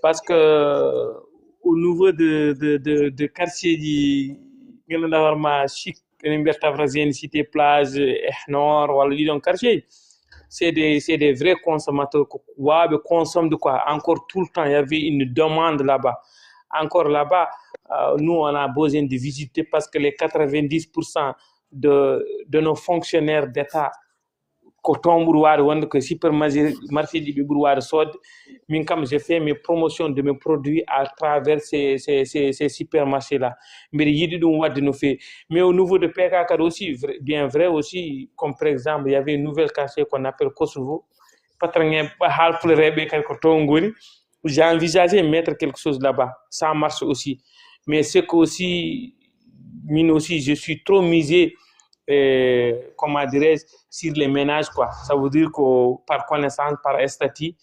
parce que au niveau de quartier ji ganduɗa hoorema chic ene mbiyata Tafrazene cité plage nord walla ɗiɗon quartier c'est des vrais consommateurs ko wawɓe consomme quoi encore tout le temps il y avait une demande là-bas encore là-bas nous on a besoin de visiter parce que les 90% de nos fonctionnaires d'État ko toon ɓuri wawde wonde ko supermarché ji ɓe ɓuri wawde sodde min kam j'ai fait mes promotions de mes produits à travers ces supermarchés là mbiɗa yiɗi ɗum wadde no feewi mais au niveau de PK kadi aussi bien vrai aussi comme par exemple il y avait une nouvelle quartier qu'on appelle Kosovo patron en haalpulereɓe kadi ko toon goni j'ai envisagé mettre quelque chose là-bas ça marche aussi mais c'est que aussi min aussi je suis trop misé comment dirais-je sur les ménages quoi ça veut dire que par connaissance par statut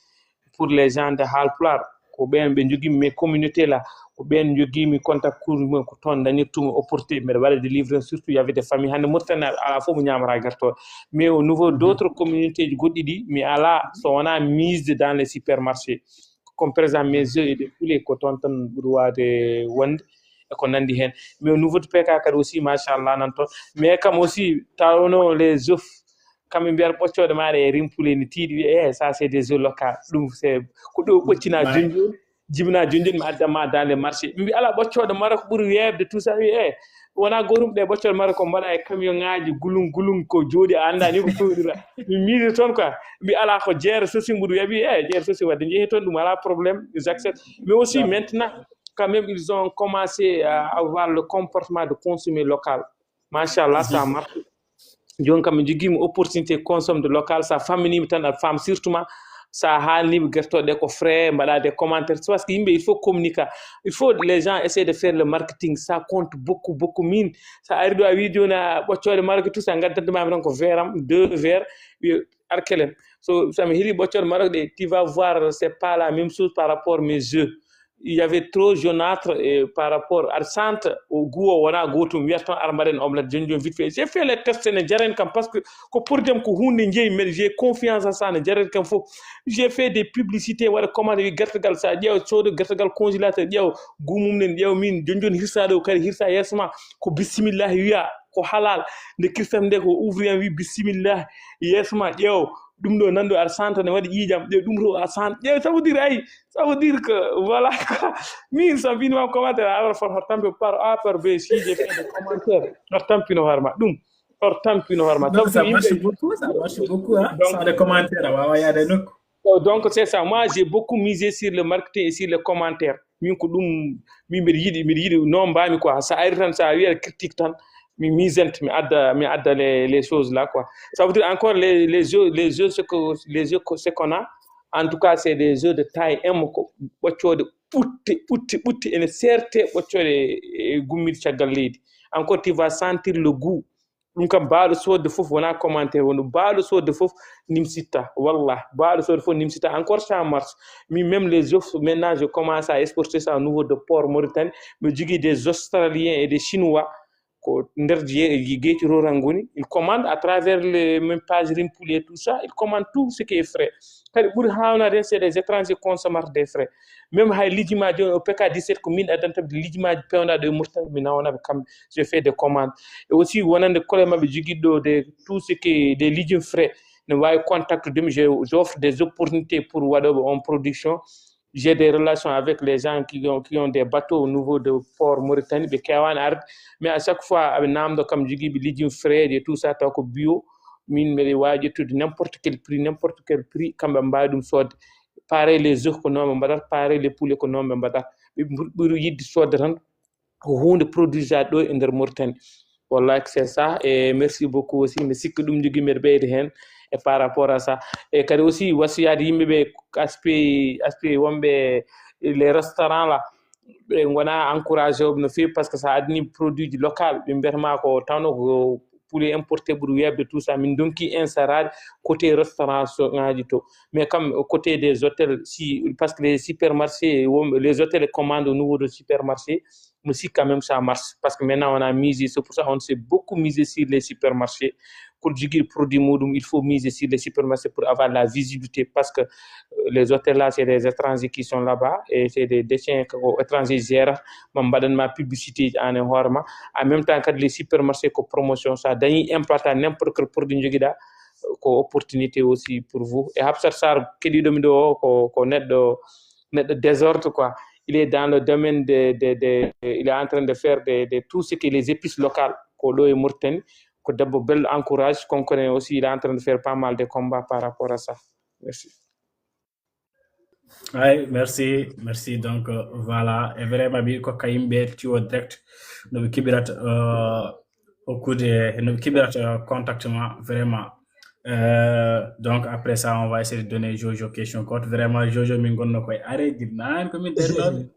pour les gens de Haalpulaar ko ɓen ɓe jogimi mes communautés là ko ɓen jogimi contact kuuji mumen ko toon dañirtumi opportunité mbiɗa waɗa délivré surtout y avait des familles hande Mauritanie ala fof mo ñamata gartoɗe mais au niveau d'autres communautés ji goɗɗi ɗi mi ala so wona mise dans les supermarchés comme par exemple mes œufs et des poulets ko toon tan ɓuri wawde wonde ko nandi hen mais au niveau de PK kadi aussi machallah nan toon mais kam aussi tawno les œufs kamɓe mbiyata ɓoccode maɗa e rimpule ne tiiɗi wiye ça c'est des œufs locaux ɗum c'est ko ɗo ɓoccina jonjoni jibina jonjoni mi addama dans les marchés mbi ala ɓoccode mara ko ɓuuri webde tout ça wi wona gotum ɗe ɓoccode mara ko mbaɗa e camion ŋaji gulung ko jooɗi a anda ni ko fewɗira mi miide toon quoi mbi ala ko jeere sosi ɓuuri weeɓi jeere sosi wadde jeehi toon ɗum ala probléme j'accepte mais aussi maintenant quand même ils ont commencé à avoir le comportement de consommer local machallah ça marche joni kam mi joguimi opportunité consomme de local sa famminima tan aɗa faama surtout ça haalni gertoɗe ko frais mbaɗa des commentaires parce que yimɓe il faut communiquer il faut les gens essayer de faire le marketing ça compte beaucoup min sa ari ɗo a wi joni a ɓoccode maroc tout ça gaddantama tan ko verre am 2 verre arkelen so mi heeɗi ɓoccode maroc ɗe tu vas voir c'est pas la même chose par rapport mes jeux il y avait trop jaunâtre par rapport à centre au goût wona gotum wiyata ar mbaɗen omelette joni vite fait j'ai fait les tests ne jaren kam parce que ko pour dem ko hunde jeeyi mais j'ai confiance à ça ne jaren kam fof j'ai fait des publicités waɗa commande wi gertogal sa ƴeew soodo gertogal congélateur ƴeew gumum nen ƴeew min joni hirsaɗo kadi hirsa yeeso ma ko bisimillahi wiya ko halal nde kirtam nde ko ouvrier wi bisimillahi yeeso ma ƴeew ɗum ɗo nanɗo ar centre ne waɗi ƴiƴam ƴeew ɗum to a centre ƴeew ça veut dire ay ça veut dire que voilà min so mbinima commentaire alors fot hor tampi par A par B si j'ai fait des commentaires hor tampino hoore ma ɗum hor tampino hoore ma Donc ça marche beaucoup hein sans les commentaires wawa yaade nokku donc c'est ça moi j'ai beaucoup misé sur le marketing et sur les commentaires min ko ɗum min mbiɗa yiɗi non mbami quoi sa ari tan sa wiya critique tan mi misente mi adda les choses là quoi ça veut dire encore les jeux ce qu'on a en tout cas c'est des jeux de taille M ko ɓoccode ɓutti ene serte ɓoccode gummide caggal leydi encore tu vas sentir le goût ɗum kam baaɗo sodde fof wona commentaire wonu baaɗo sodde fof nimsitta wallah baaɗo sodde fof nimsitta encore ça marche mi même les offres maintenant je commence à exporter ça au niveau de port Mauritanie mi jogui des australiens et des chinois ko nder gueeci roran goni il commande à travers les mêmes pages Rimpoulet tout ça il commande tout ce qui est frais kadi ɓuuri hawnade c'est des étrangers consommateurs des frais même hay lijimaji joni o PK 17 ko min addanta lijimaji pewnaɗo e Mauritanie mi nawnaɓe kamɓe je fais des commandes et aussi wonande kole mabɓe joguiɗo de tout ce qui est des lijum frais ne wawi contact demi j'offre des opportunités pour waɗoɓe en production j'ai des relations avec les gens qui ont des bateaux au niveau de port Mauritanie ɓe kewani arde mais à chaque fois aɓe namdo kam joguiɓe lijum frais et tout ça taw ko bio min mbiɗa wawi ƴettude n'importe quel prix kamɓe mbawi ɗum sodde pareil les œufs ko noon ɓe mbaɗata pareil les poulets ko noon ɓe mbaɗata ɓe ɓuuri yidde sodde tan ko hunde produisade ɗo e nder Mauritanie wallahi c'est ça et merci beaucoup aussi mi sikki ɗum jogui mbiɗa ɓeyde hen et par rapport à ça et kadi aussi wasiyade yimɓeɓe aspect wonɓe les restaurants là ɓe gona encouragé oɓe no fewi par ce que ça addani produit ji local ɓe mbiyatama ko tawno ko poulet importé ɓuuri webde tout ça min donki insarade côté restauration ngaji to mais comme côté des hôtels si parce que les supermarchés les hôtels commandent au niveau de supermarchés mais si quand même ça marche parce que maintenant on a misé c'est pour ça on s'est beaucoup misé sur les supermarchés pour jogui produit muɗum il faut miser sur les supermarchés pour avoir la visibilité parce que les hôtels là c'est des étrangers qui sont là-bas et c'est des déchets ko étrangers gèrent ma mbaɗanma publicité an e hoorema en même temps kadi les supermarchés ko promotion ça dañi implanté n'importe quel produit joguiɗa ko opportunité aussi pour vous et Hapsat Sarr keɗiɗomi ɗo ko neɗɗo désordre quoi il est dans le domaine il est en train de faire de tout ce qui est les épices locales ko ɗo e Mauritanie ko debbo bello encourage concurrent aussi il est en train de faire pas mal de combats par rapport à ça merci. Oui, merci donc voilà et vraiment bi ko kayimɓe tiwo direct noɓe kiɓirata au cours de noɓe kiɓirata contact ma vraiment donc après ça on va essayer de donner Jojo question courte vraiment Jojo min gonno koye are jinnan komin dernoɓe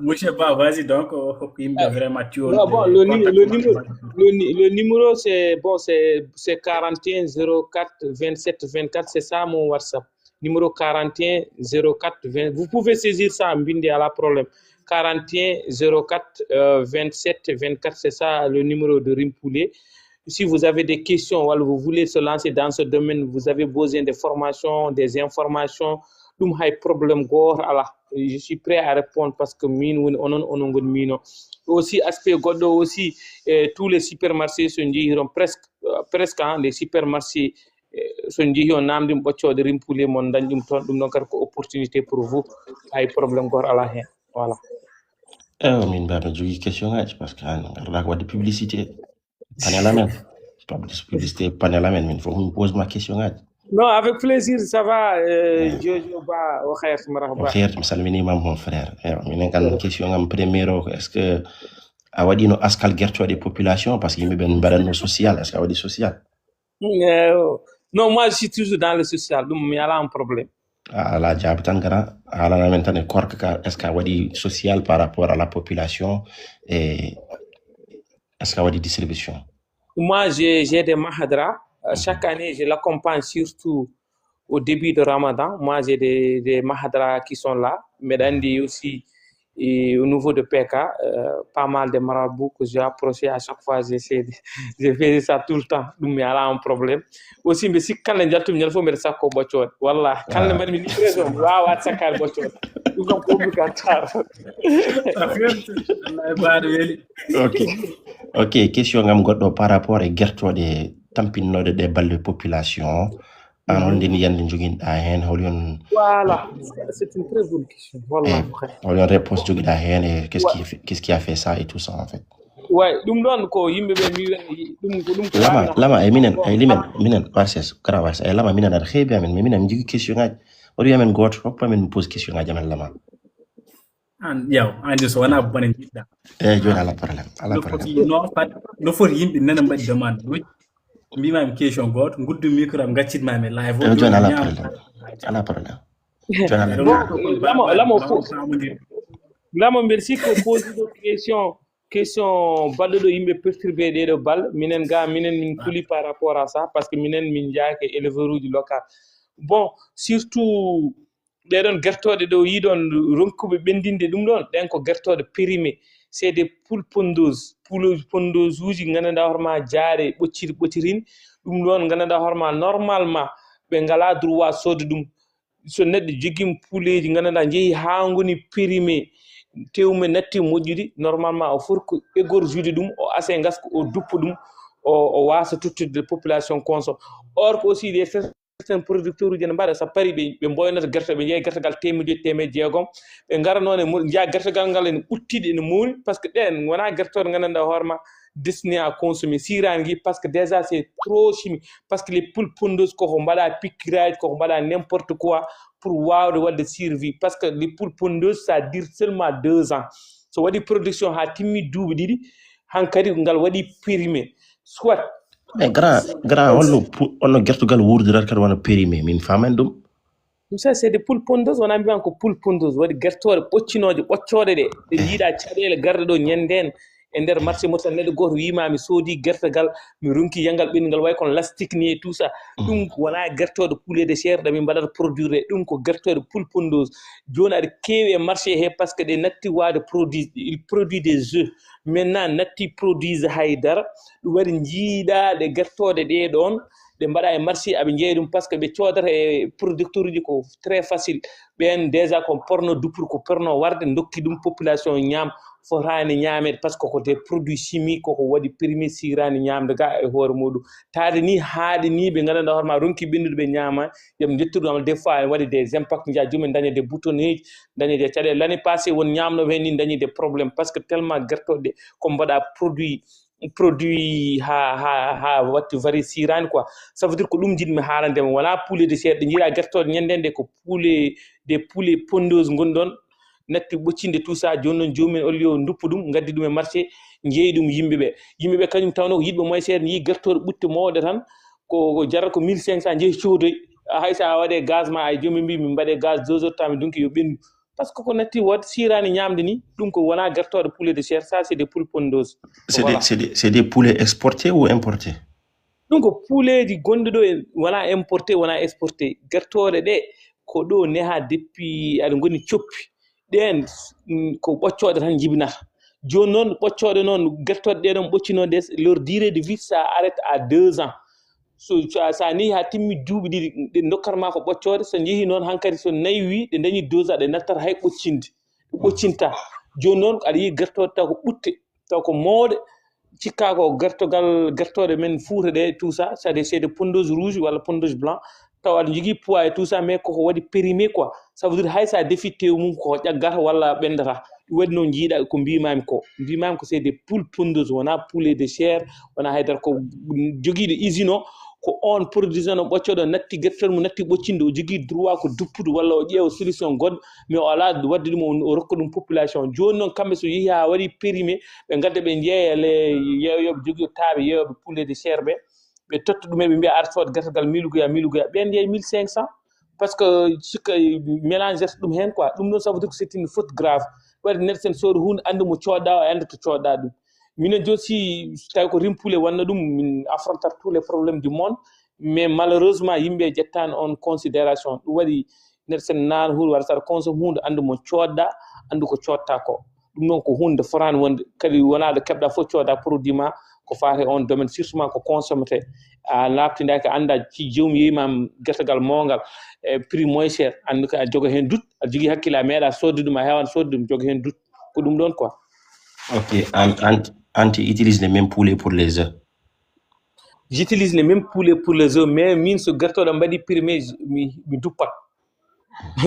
monsieur Ba vas-y donc hokko yimɓe vraiment tiwo bon le numéro c'est bon c'est 41 04 27 24 c'est ça mon WhatsApp numéro 41 04 20 vous pouvez saisir ça mbinde à la problème 41 04 27 24 c'est ça le numéro de Rimpoulet. Si vous avez des questions ou vous voulez se lancer dans ce domaine, vous avez besoin de formations, des informations, dum hay problème gor ala je suis prêt à répondre parce que min woni onon gon mino aussi aspect goddo aussi tous les supermarchés sont jihiron presque les supermarchés sont jihiron namdim boccode Rimpoulet mon dañdum ton dum non kar ko opportunité pour vous hay problème gor ala hen voilà min mbaɗo jogui question ngaji par ce que an garɗa ko wadde publicité panel amen publicité panel amen min faut me pose ma question ngaji non avec plaisir ça va Jojo Ba o khayr marhaba khayr mi salminima mon frère minen kan question ngam premier o est ce que a waɗino askal guertoɗe population parce que yimɓe ɓen mbaɗanno social est ce que a waɗi social Non, moi, je suis toujours dans le social. Donc, il y a là un problème. ala jabi tan gara ala na mentane korka ka est-ce que wadi social par rapport à la population et est-ce que wadi distribution Moi, j'ai des mahadras. Chaque année, je l'accompagne surtout au début de Ramadan. Moi, j'ai des mahadras qui sont là. Mais Dandi aussi, et au niveau de PK, pas mal de marabouts que j'ai approchés à chaque fois. Je fais ça tout le temps. Donc, il y a là un problème. Aussi, mais si quand les gens me disent, mais ça, quoi, bochon. Voilà. Quand les gens me disent, waouh, ça, quoi, bochon. Nous sommes publics ok question ngam goddo par rapport e gertode tampinode de balle population anon den yande joginda hen holyon Voilà, c'est une très bonne question. Voilà. Holyon réponse joginda hen et qu'est-ce qui a fait ça et tout ça en fait. Ouais, dum don ko yimbe be mi dum lama e minen parses karawas e lama minen ad xebi amen mais minen jigi question ngaj wadu yamen goto hokka men pose question ngaj amen lama an yaw andi so wana bonen jidda joni ala problème no foti yimbe nana mbadi demande mbima mi question goto nguddu micro am gaccit mami live joni ala problème lama merci ko pose question balde do yimbe perturbé de bal minen min tuli par rapport à ça parce que minen min jaake éleveur uji local bon surtout de don gertode do yidon ronkube bendinde dum don den ko gertode périmé c'est des poules pondeuses uji gananda horma jaare boccirin dum don gananda horma normalement be ngala droit sode dum so neddo jogim pouleji gananda jehi ha ngoni périmé tewme natti moƴƴude normalement o foti ko égorjude ɗum o ase gaska o duppa ɗum o wasa tuttude population consomme or ko aussi des certains producteurs uji ne mbaɗa so pari ɓe boynata guerte ɓe jeeya guertegal temeɗe jeegom ɓe gara noon e jeeya guertegal ngal ene ɓuttiɗe ene mooli par ce que ɗen wona guertode gandanɗa hoorema destiné à consommer sirani gui parce que déjà c'est trop chimique parce que les poules pondeuses koko mbaɗa pikkiraji koko mbaɗa n'importe quoi pour wawde wadde survie parce que les poules pondeuses ça dure seulement 2 ans so waɗi production ha timmi duuɓi ɗiɗi hankadi ngal waɗi périmé soit mais grand onno gertugal wurdirat kadi wona périmé min famen ɗum ça c'est des poules pondeuses wona mbiyan ko poules pondeuses waɗi gertode ɓoccinoje ɓoccode ɗe jiiɗa caɗele garɗe ɗo ñanden e nder marché mo tan neɗɗo goto wima mi soodi gertegal mi ronki yangal ɓendigal way kono lastique ni et tout ça ɗum wona gertode poulet de chair ɗamin mbaɗata produire ɗum ko gertode poule pondeuse joni aɗa keewi e marché he par ce que ɗe natti wade produit il produit des œufs maintenant natti produise haydara ɗum waɗi jiiɗa ɗe gertode ɗe ɗon ɗe mbaɗa e marché aɓe jeeyi ɗum par ce que ɓe coodata e producteur uji ko très facile ɓen déjà ko porno duppude ko porno warde dokki ɗum population ñaam fotani ñamede par ce que ko des produits chimiques koko waɗi périmé sirani ñamde ga e hoore muɗum tade ni haaɗe ni ɓe gandanɗa hoorema ronki ɓennude ɓe ñama yoɓe jettuɗum des fois en waɗi des impacts jaa joomumen daña des boutonneji daña des caɗele l'année passée won ñamnoɓe hen ni dañi des problèmes par ce que tellement gertoɗe ko mbaɗa produit ha watti vari sirani quoi ça veut dire ko ɗum jiɗmi haalandema wona poulet de chair ɗe jiiɗa gertoɗe ñandende ko des poulets pondeuses gonɗon natti ɓoccinde tout ça joni noon jomumen olli o duppa ɗum gaddi ɗum e marché jeeyi ɗum yimɓeɓe kañum tawno ko yiɗɓe moy seeɗa yi gertoɗe ɓutte mawɗe tan ko jarata ko 1500 jeeyi coodoy hay sa waɗe gaz ma ay jomum mbi min mbaɗe gaz 2 heures temps mi dunki yo ɓendu par ce que ko natti wadde sirani ñamde ni ɗum ko wona gertoɗe poulet de chair ça c'est des poules pondeuses c'est des poulets exportés ou importés ɗum ko pouleji gonɗe ɗo wona importé wona exporté gertoɗe ɗe ko ɗo neha depuis aɗa goni coppi ɗen ko ɓoccoɗe tan jibinata joni noon ɓoccoɗe noon gertoɗe ɗe ɗon ɓoccinode leur durée de vie ça arrête à 2 ans so sa ni ha timmi duuɓi ɗiɗi ɗe dokkatma ko ɓoccode so jeehi noon hankkadi so nayi ɗe dañi dose ɗe nattata hay ɓoccinde ɗe ɓoccinta joni noon aɗa yi gertoɗe taw ko ɓutte taw ko mawɗe cikka ko gertoɗe men Fouta ɗe tout ça c'est des pondeuses rouges walla pondeuse blanc taw aɗa jogui poids et tout ça mais koko waɗi périmé quoi ça veut dire hay sa defi tew mum ko ƴaggata walla ɓendata ɗum waɗi noon jiiɗa ko mbimami ko c'est des poules pondeuses wona poulet de chair wona haydara ko joguiɗo usine o ko on produit no ɓoccoɗo natti gertoɗe mum natti ɓoccinde o jogui droit ko duppude walla o ƴeewa solution goɗɗo mais o ala wadde ɗum o rokka ɗum population joni noon kamɓe so yeehi ha waɗi périmé ɓe gadda ɓe jeeya le yeeyoɓe jogui taaɓe yeeyoɓe poulet de chair ɓe ɓe totta ɗumen ɓe mbiya ar sood gertogal 1000 goya ɓen yeey 1500 par ce que sikka mélange ɗum hen quoi ɗum ɗon ça veut dire que c'est une faute grave waɗi neɗɗo sen sooda hunde andu mo coɗɗa o anda to coɗɗa ɗum minen joni si tawi ko rimpule wanna ɗum min affrontat tous les problèmes du monde mais malheureusement yimɓe ƴettani on considération ɗum waɗi neɗɗo sen naana hunde walla saɗa consomme hunde andu mo coɗɗa andu ko cotta ko ɗum noon ko hunde forani wonde kadi wona ɗo keɓɗa fof coda produit ma ko fate on domaine surtout ma ko consommete a labtidaki anda si jomum yeyima guertogal mawgal e prix moins cher andu ko a jogo hen doute a jogui hakkille a meeɗa sodde ɗum a hewan sodde ɗum jogo hen doute ko ɗum ɗon quoi. Ok, anti utilise les mêmes poulets pour les œufs. J'utilise les mêmes poulets pour les œufs mais min so guertoɗo mbaɗi primé mi duppat.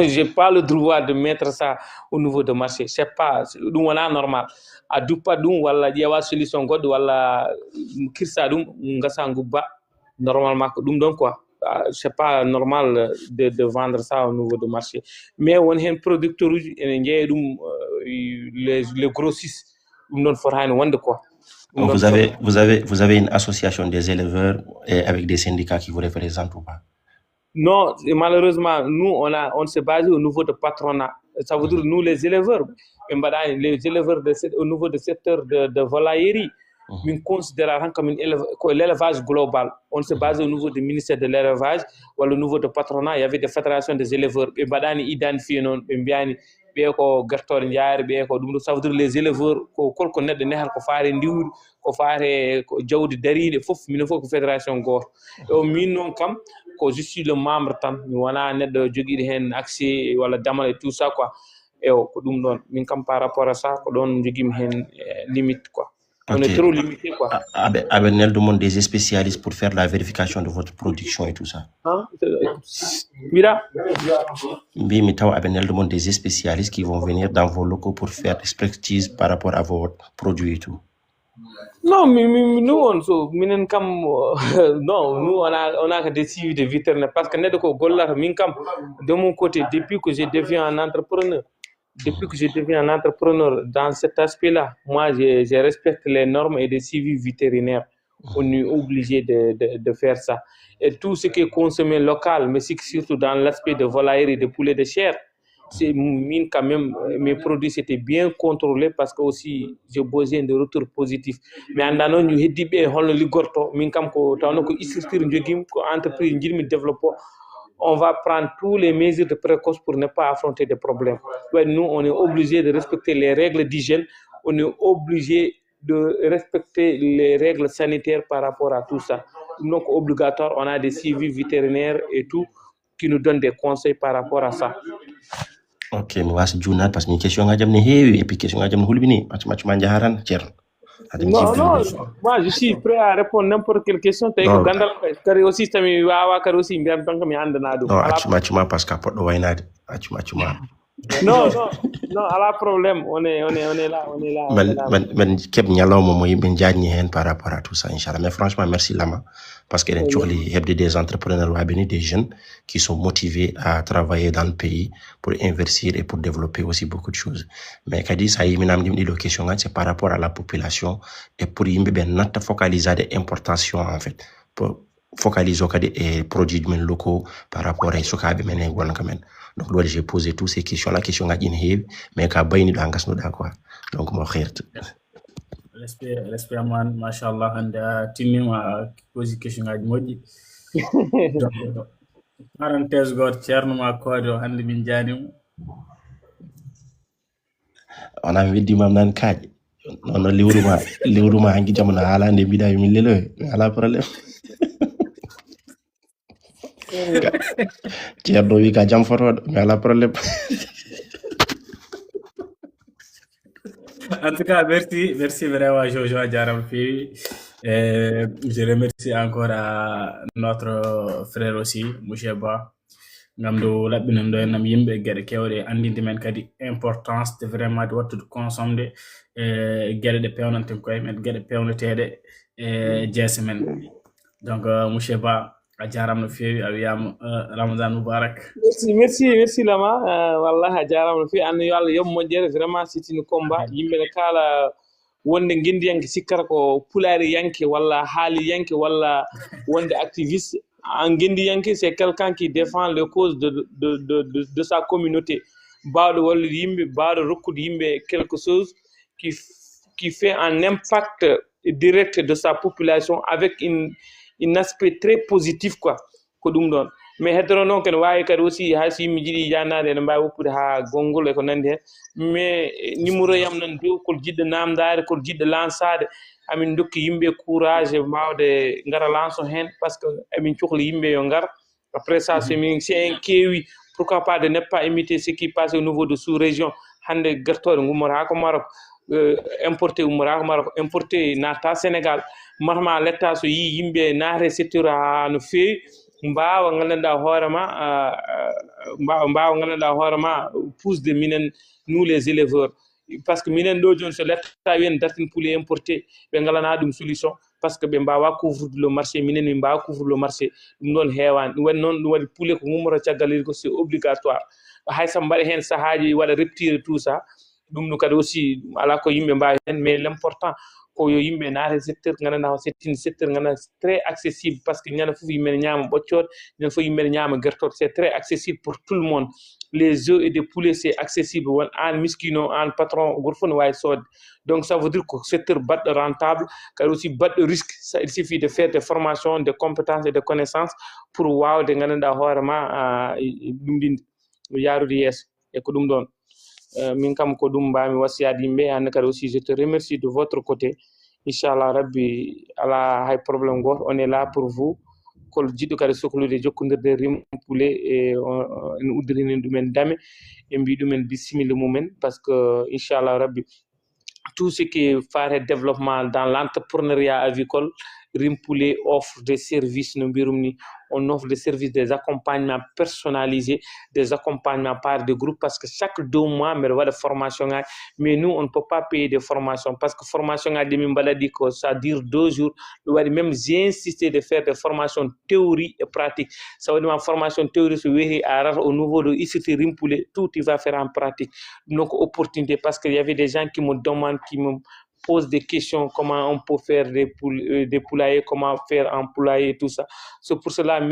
J'ai pas le droit de mettre ça au niveau de marché c'est pas ɗum wona normal a duppat ɗum walla ƴeewa solution goɗɗo walla kirsa ɗum gasa gubba normalement ko ɗum ɗon quoi c'est pas normal de vendre ça au niveau de marché mais won hen producteur uji ene jeeya ɗum les grossistes ɗum ɗon fotani wonde quoi. Vous avez une association des éleveurs avec des syndicats qui vous représentent ou pas? Non, malheureusement, nous, on s'est basé au niveau de patronat. Ça veut dire nous, les éleveurs, les éleveurs au niveau du secteur de volaillerie, nous considérons comme l'élevage global. On s'est basé au niveau du ministère de l'élevage ou au niveau du patronat. Il y avait des fédérations des éleveurs. Et badani identifié non, ɓe ko gertore jaari ɓe ko ɗum ɗo ça veut dire les éleveurs ko kolko neɗɗo nehal ko faare ndiwri ko faare ko jawdi dariɗe fof minen fof ko fédération goto o min noon kam ko je suis le membre tan mi wona neɗɗo joguiɗo hen accès walla damal et tout ça quoi ewo ko ɗum ɗon min kam par rapport à ça ko ɗon joguimi hen limite quoi. On est trop limité quoi. Avec Nel demande des spécialistes pour faire la vérification de votre production et tout ça. Mira. Oui, mais avec Nel demande des spécialistes qui vont venir dans vos locaux pour faire expertise par rapport à votre produit et tout. Non, nous on so minen kam non nous on a que des suivis de vétérinaire parce que neɗɗo ko gollata min kam de mon côté depuis que j'ai devenu un entrepreneur dans cet aspect-là, moi, je respecte les normes et les suivis vétérinaires. On est obligé de faire ça. Et tout ce qui est consommé local, mais surtout dans l'aspect de volaillerie, de poulet de chair, c'est mine quand même, mes produits c'était bien contrôlé parce que aussi j'ai besoin de retours positifs. Mais en donnant nous heddibe holno ligorto, min kam ko tawno ko structure jogim ko entreprise jirmi développement. On va prendre tous les mesures de précoce pour ne pas affronter des problèmes. Ouais, nous, on est obligé de respecter les règles d'hygiène, on est obligé de respecter les règles sanitaires par rapport à tout ça. Donc, obligatoire, on a des suivis vétérinaires et tout qui nous donnent des conseils par rapport à ça. Ok, moi, c'est Junat parce que question a jamais et puis question a jamais hulbini, match jaharan, cher. Non, moi je suis prêt à répondre n'importe quelle question. Tu as gandal kari aussi tami wawa kari aussi mbiyam tan kam andana dum. Non, acuma parce que poddo waynade, acuma. Non, à la problème, on est là. Man keb nyalawmo mo yimbe jaajni hen par rapport à tout ça inchallah. Mais franchement merci Lama parce que les hebde des entrepreneurs wa beni des jeunes qui sont motivés à travailler dans le pays pour investir et pour développer aussi beaucoup de choses. Mais kadi ça yiminam dim dido question c'est par rapport à la population et pour yimbe ben natta focaliser des importations en fait. Pour focaliser kadi et produits men locaux par rapport à sokabe men gon quand même. Donc là j'ai posé toutes ces questions la question ngadin heewi mais ka bayni do ngasno da quoi. Donc mo xert. Respect man machallah hande tinnima posi question ngaji moddi. Parenthèse goto ceerno ma kodo hande min janimo. Ona weddi mam nan kaaji. Non liwruma hanki jamono hala nde biida min lelo ala problème. Ceerno wi ka jam fotoɗo mais ala problème. En tout cas, merci vraiment Jojo Adjaram Fi. Je remercie encore à notre frère aussi, Mouché Ba. Ngamdo labbinam do enam yimbe gede kewde andinde men kadi importance de vraiment de wattu consommer gede de pewnanten koy men gede pewnetede jesse men. Donc Mouché Ba Adjaram no fewi a wiyama Ramadan Mubarak. Merci Lama. Wallahi Adjaram no fewi an yo Allah yom mojjere vraiment c'est une combat yimbe le kala wonde guindi yanke sikkata ko pulaari yanke walla haali yanke walla wonde activiste en guindi yanke c'est quelqu'un qui défend les causes de sa communauté bawɗo wallude yimɓe bawɗo rokkude yimɓe quelque chose qui fait un impact direct de sa population avec un aspect très positif quoi ko ɗum ɗon mais heddoro noon kene wawi kadi aussi hay so yimɓe jiiɗi yannade ene mbawi woppude ha gongol e ko nandi hen mais numéro yam nan dow kol jiɗɗo namdade kol jiɗɗo lansade amin dokki yimɓe courage e mbawde gara lanso hen par ce que emin cohli yimɓe yo gar après ça si en keewi pourquoi pas de ne pas imiter ce qui passe au niveau de sous région hande gartoɗe gummata ha ko Maroc importé ummata ko Maroc importé natta Sénégal matma letta so yi yimɓe naate secteur ha no feewi mbawa gandanɗa hoorema mbawa gandanɗa hoorema pusde minen nous les éleveurs par ce que minen ɗo joni so letta wiyen dartin poulet importé ɓe galana ɗum solution par ce que ɓe mbawa couvrude le marché minen min mbawa couvrude le marché ɗum ɗon heewani ɗum waɗi noon ɗum waɗi poulet ko gummata caggal ko c'est obligatoire hay so mbaɗa hen sahaji waɗa rupture tout ça ɗum ɗum kadi aussi ala ko yimɓe mbawi hen mais l'important ko yo yimɓe naate secteur gandanɗa c'est un secteur gandanɗa très accessible parce que ñande foof yimɓe ne ñaama ɓoccode ñande foof yimɓe ne ñaama guertoɗe c'est très accessible pour tout le monde les œufs et des poulets c'est accessible won an miskino an patron goto fof ne wawi sodde donc ça veut dire ko secteur baɗɗo rentable kadi aussi baɗɗo risque il suffit de faire des formations des compétences et des connaissances pour wawde gandanɗa hoorema ɗumɗinde yaarude yeeso e ko ɗum ɗon min kam ko ɗum mbami wasiyade yimɓe hande kadi aussi je te remercie de votre côté inchallah rabbi ala hay probléme goto on est là pour vous kol jiɗɗo kadi sohlude jokkodirde rim poulet e en uddirinen ɗumen dame e mbi ɗumen bisimilla mumen par ce que inchallah rabbi tout ce qui est faire développement dans l'entrepreneuriat avicole rim poulet offre des services no mbirumni on offre des services des accompagnements personnalisés des accompagnements par des groupes parce que chaque 2 mois mbeɗa waɗa formation ngaji mais nous on ne peut pas payer des formations parce que formation ngaji ɗi min mbaɗaɗi ko ça dure 2 jours ɗum waɗi même j'ai insisté de faire des formations théorie et pratique ça waɗima formation théorie so weeti a arata au niveau de ICT rim poulet tout tu vas faire en pratique donc opportunité parce que il y avait des gens qui me demandent qui me pose des questions, comment on peut faire des poulaillers, comment faire un poulailler, tout ça. C'est pour cela que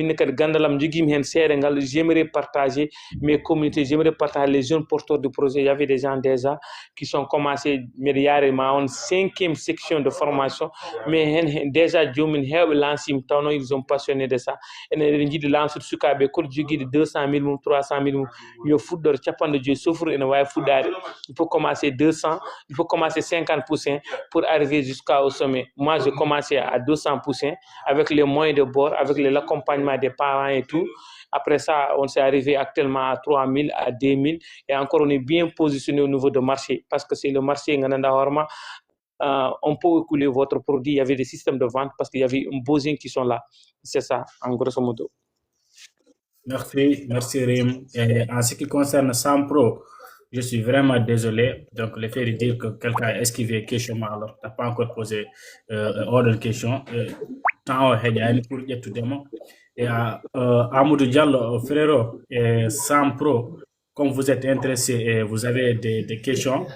j'aimerais partager mes communautés, j'aimerais partager les jeunes porteurs de projets. Il y avait des gens déjà qui sont commencés, mais il y a une 5e section de formation, mais déjà, ils sont passionnés de ça. Et ils ont lancé sur Kabe, de 200 000, 300 000, il faut commencer 200, il faut commencer 50% pour arriver jusqu'au sommet. Moi, j'ai commencé à 200% avec les moyens de bord, avec l'accompagnement des parents et tout. Après ça, on s'est arrivé actuellement à 3 000, à 2 000. Et encore, on est bien positionné au niveau du marché parce que c'est le marché. On peut écouler votre produit. Il y avait des systèmes de vente parce qu'il y avait un besoin qui sont là. C'est ça, en grosso modo. Merci Rim. Et en ce qui concerne Sampro, je suis vraiment désolé. Donc, le fait de dire que quelqu'un a esquivé question, alors tu n'as pas encore posé ordre de question. Tant pour tout démon. Et Amadou Diallo, frérot, et Sampro, comme vous êtes intéressé et vous avez des questions,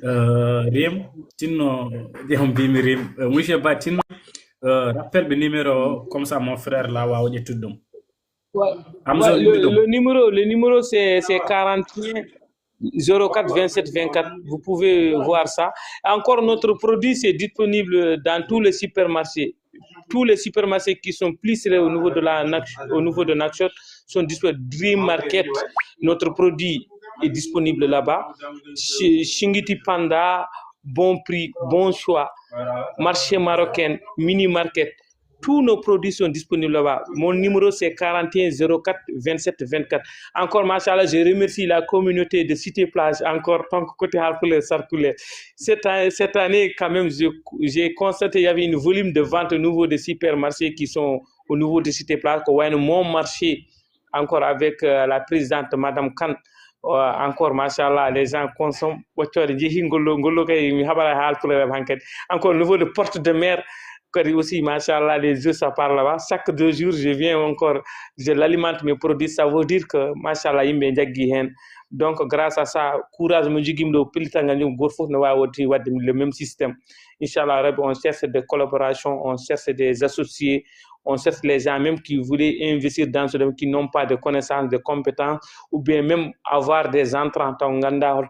Rim, Tino, Rim, Monsieur Batino, rappelle le numéro, comme ça mon frère là, va au tout dom. Le numéro c'est 41 04 27 24. Vous pouvez voir ça. Encore, notre produit c'est disponible dans tous les supermarchés. Tous les supermarchés qui sont plus au niveau de Nouakchott sont disponibles. Dream Market, notre produit est disponible là-bas. Shingiti Panda, bon prix, bon choix. Marché marocain, mini market. Tous nos produits sont disponibles là-bas. Mon numéro, c'est 41 04 27 24. Encore, machallah, je remercie la communauté de Cité Plage, encore, tant que côté Harcoulé, Sarcoulé. Cette année, quand même, j'ai constaté qu'il y avait un volume de vente au niveau des supermarchés qui sont au niveau de Cité Plage. Mon marché, encore avec la présidente, Madame Khan, encore, machallah, les gens consomment. Encore, au niveau de Porte de Mer, aussi, machallah, les jours, ça part là-bas. Chaque 2 jours, je viens encore, je l'alimente mes produits. Ça veut dire que, machallah, il me hen. Donc, grâce à ça, courage, me dit le même système. Inch'Allah, on cherche des collaborations, on cherche des associés, on cherche les gens même qui voulaient investir dans ce domaine, qui n'ont pas de connaissances, de compétences, ou bien même avoir des entrants en Ganda.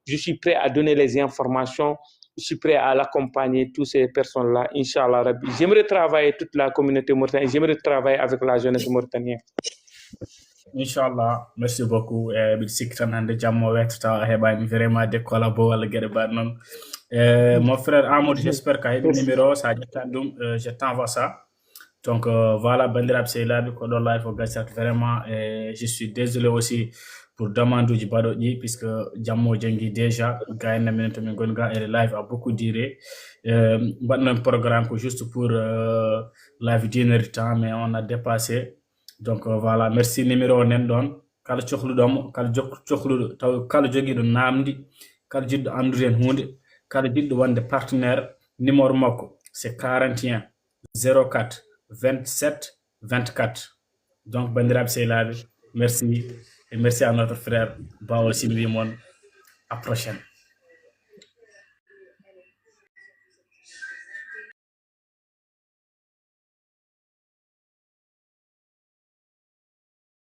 Je suis prêt à donner les informations, je suis prêt à l'accompagner, toutes ces personnes-là, Inch'Allah Rabbi. J'aimerais travailler toute la communauté mauritanienne, j'aimerais travailler avec la jeunesse mauritanienne. Inch'Allah, merci beaucoup. Vraiment de collaborer. Mon frère Amoud, j'espère qu'il y a un numéro, ça je t'envoie ça. Donc voilà, Bandirab Seylabi, Kodo Live, vraiment, je suis désolé aussi pour demander du Badoji, puisque Djammo Djengi déjà, Gaïna Minatomingonga et le live a beaucoup duré. Un programme juste pour live d'une temps, mais on a dépassé. Donc voilà, merci numéro Nendon. Kal Chokhludom, Kal Chokhlud, Kal Jogi de Namdi, Kal Jid Andrien Hunde, Kal Jid one de partenaire, numéro Moko, c'est 41 04 27 24. Donc, Bandirab Seylabi, merci. Et merci à notre frère Bao Simrimon. À la prochaine.